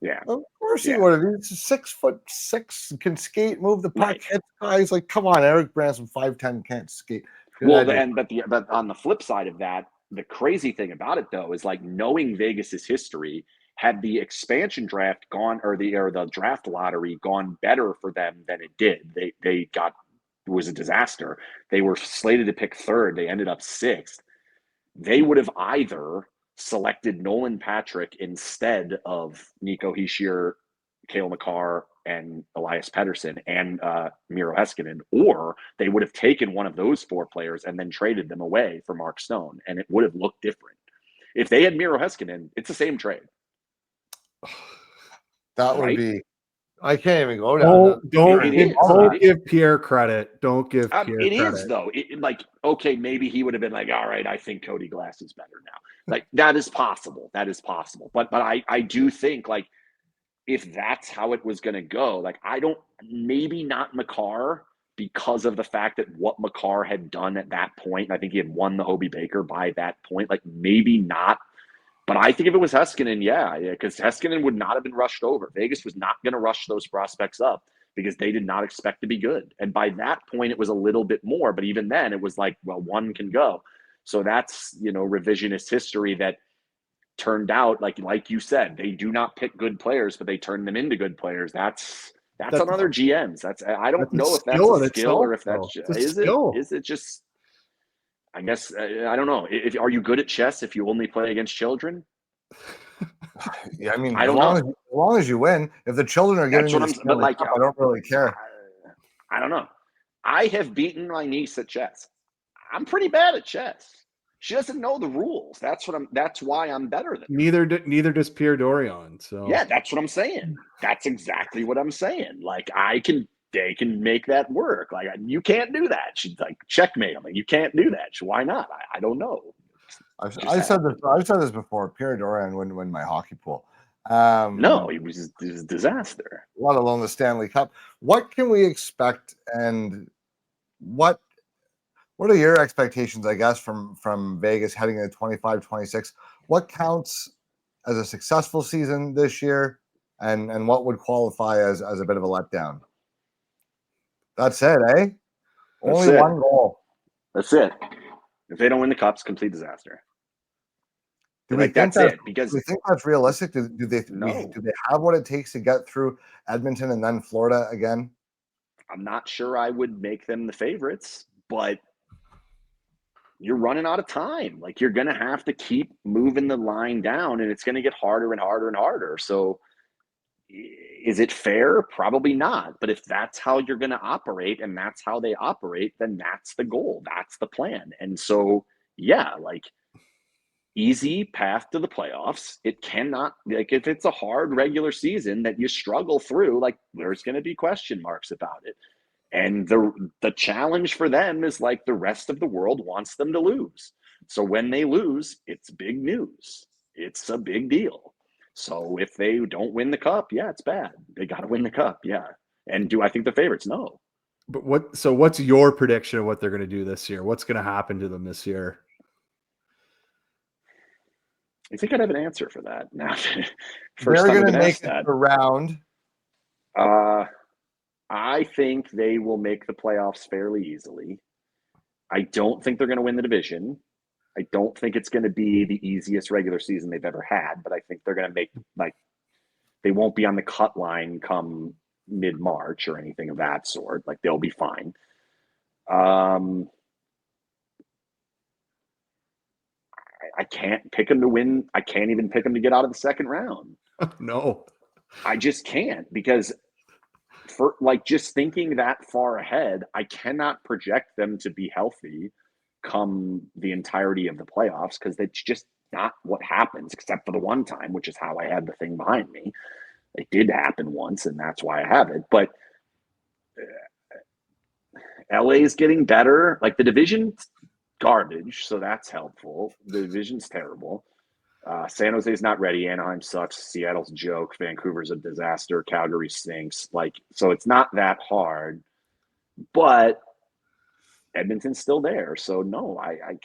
Yeah. Of course he would have. He's 6'6", can skate, move the puck, Right. hit guys. Like, come on, Eric Branson, 5'10", can't skate. Well, but on the flip side of that, the crazy thing about it though is like knowing Vegas's history, had the expansion draft gone or the draft lottery gone better for them than it did, it was a disaster. They were slated to pick third. They ended up sixth. They would have either selected Nolan Patrick instead of Nico Hischier, Cale Makar, and Elias Pettersson and Miro Heiskanen, or they would have taken one of those four players and then traded them away for Mark Stone, and it would have looked different. If they had Miro Heiskanen, it's the same trade. That would be. I can't even go down. Don't give Pierre credit. Don't give Pierre credit. It is though. Like, okay, maybe he would have been like, all right, I think Cody Glass is better now. Like that is possible. But I do think like if that's how it was going to go, like maybe not Makar because of the fact that what Makar had done at that point. I think he had won the Hobey Baker by that point. Like maybe not. But I think if it was Heiskanen, yeah, because Heiskanen would not have been rushed over. Vegas was not going to rush those prospects up because they did not expect to be good. And by that point, it was a little bit more. But even then, it was like, well, one can go. So that's, revisionist history that turned out, like you said, they do not pick good players, but they turn them into good players. That's on other GMs. I don't know if that's a skill or if that's is it just. I guess I don't know. Are you good at chess if you only play against children? Yeah, I mean, I don't know. As long as you win, if the children are getting I don't really care. I don't know. I have beaten my niece at chess. I'm pretty bad at chess. She doesn't know the rules. That's why I'm better than her. Neither does Pierre Dorion. So yeah, that's what I'm saying. That's exactly what I'm saying. Like they can make that work. Like you can't do that. She's like, checkmate. I'm like, you can't do that. Why not? I don't know. I've said this before. Pierre Dorion wouldn't win my hockey pool. No, he was a disaster. Let alone the Stanley Cup. What can we expect, and what are your expectations? I guess from Vegas heading into 25-26. What counts as a successful season this year, and what would qualify as a bit of a letdown? That's it, eh? Only one goal. That's it. If they don't win the cups, complete disaster. Do we think that's realistic? Do they have what it takes to get through Edmonton and then Florida again? I'm not sure I would make them the favorites, but you're running out of time. Like you're going to have to keep moving the line down, and it's going to get harder and harder and harder. So is it fair? Probably not. But if that's how you're going to operate and that's how they operate, then that's the goal. That's the plan. And so, yeah, like easy path to the playoffs. It cannot, like if it's a hard regular season that you struggle through, like there's going to be question marks about it. And the challenge for them is like the rest of the world wants them to lose. So when they lose, it's big news. It's a big deal. So if they don't win the cup, yeah, it's bad. They got to win the cup, yeah. And do I think the favorites? No. But what's your prediction of what they're going to do this year? What's going to happen to them this year? I think I'd have an answer for that now. They're going to make it around. I think they will make the playoffs fairly easily. I don't think they're going to win the division. I don't think it's going to be the easiest regular season they've ever had, but I think they're going to make, like, they won't be on the cut line come mid-March or anything of that sort. Like, they'll be fine. I can't pick them to win. I can't even pick them to get out of the second round. No. I just can't, because for, like, just thinking that far ahead, I cannot project them to be healthy come the entirety of the playoffs, because it's just not what happens, except for the one time, which is how I had the thing behind me. It did happen once, and that's why I have it. But LA is getting better. Like, the division's garbage, so that's helpful. The division's terrible. San Jose's not ready. Anaheim sucks. Seattle's a joke. Vancouver's a disaster. Calgary stinks. Like, so it's not that hard. But Edmonton's still there. So no, I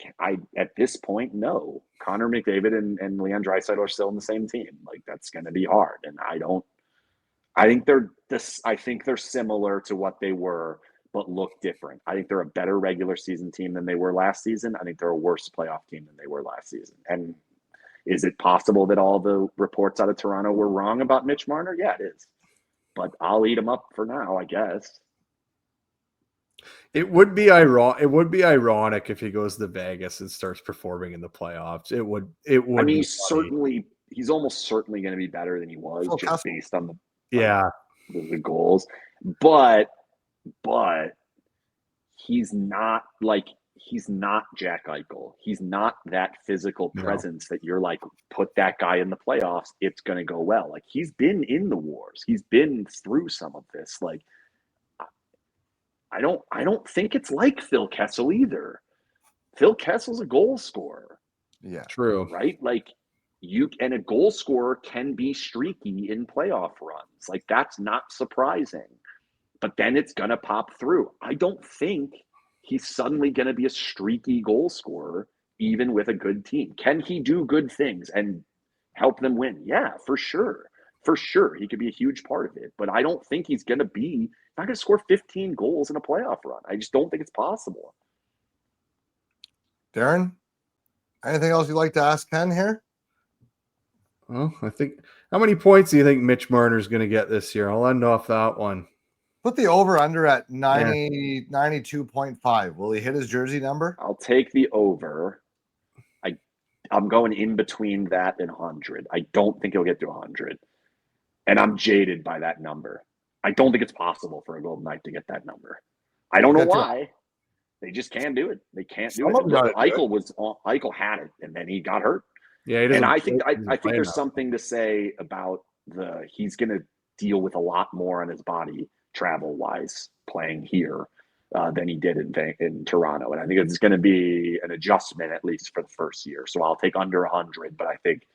at this point, no. Connor McDavid and Leon Draisaitl are still in the same team. Like, that's going to be hard. And I think they're similar to what they were, but look different. I think they're a better regular season team than they were last season. I think they're a worse playoff team than they were last season. And is it possible that all the reports out of Toronto were wrong about Mitch Marner? Yeah, it is. But I'll eat him up for now, I guess. It would be ironic if he goes to Vegas and starts performing in the playoffs. It would. I mean, he's almost certainly going to be better than he was, just based on the goals. But he's not Jack Eichel. He's not that physical presence that you're like, put that guy in the playoffs, it's going to go well. Like, he's been in the wars. He's been through some of this. Like, I don't think it's like Phil Kessel either. Phil Kessel's a goal scorer. Yeah. True. Right? Like, and a goal scorer can be streaky in playoff runs. Like, that's not surprising. But then it's going to pop through. I don't think he's suddenly going to be a streaky goal scorer, even with a good team. Can he do good things and help them win? Yeah, for sure. For sure. He could be a huge part of it. But I don't think he's not going to score 15 goals in a playoff run. I just don't think it's possible. Darren, anything else you'd like to ask Ken here? Well, I think, how many points do you think Mitch Marner is going to get this year? I'll end off that one. Put the over-under at 92.5. Will he hit his jersey number? I'll take the over. I'm going in between that and 100. I don't think he'll get to 100. And I'm jaded by that number. I don't think it's possible for a Golden Knight to get that number. I don't know why. They just can't do it. They can't do it. Eichel had it, and then he got hurt. Yeah, and I think there's something to say about he's going to deal with a lot more on his body travel-wise playing here than he did in Toronto. And I think it's going to be an adjustment, at least for the first year. So I'll take under 100, but I think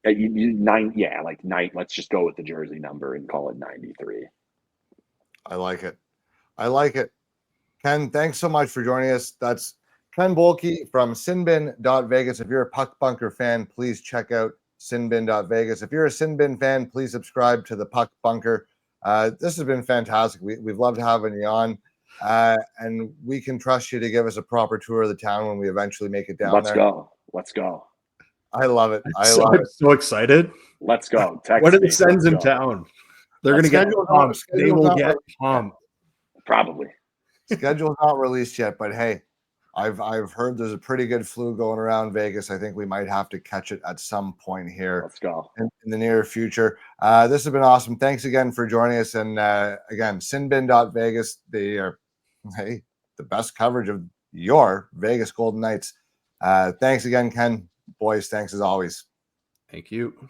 let's just go with the jersey number and call it 93. I like it. Ken, thanks so much for joining us. That's Ken Boehlke from SinBin.Vegas. If you're a Puck Bunker fan, please check out SinBin.Vegas. If you're a SinBin fan, please subscribe to the Puck Bunker. This has been fantastic. We've loved having you on, and we can trust you to give us a proper tour of the town when we eventually make it down there. Let's go. I love it. I'm so excited. Let's go. What are the Sens in town? They're going to get pumped. They will get pumped. Probably. Schedule's not released yet, but hey, I've heard there's a pretty good flu going around Vegas. I think we might have to catch it at some point here. Let's go. In the near future. This has been awesome. Thanks again for joining us. And again, SinBin.Vegas, they are the best coverage of your Vegas Golden Knights. Thanks again, Ken. Boys, thanks as always. Thank you.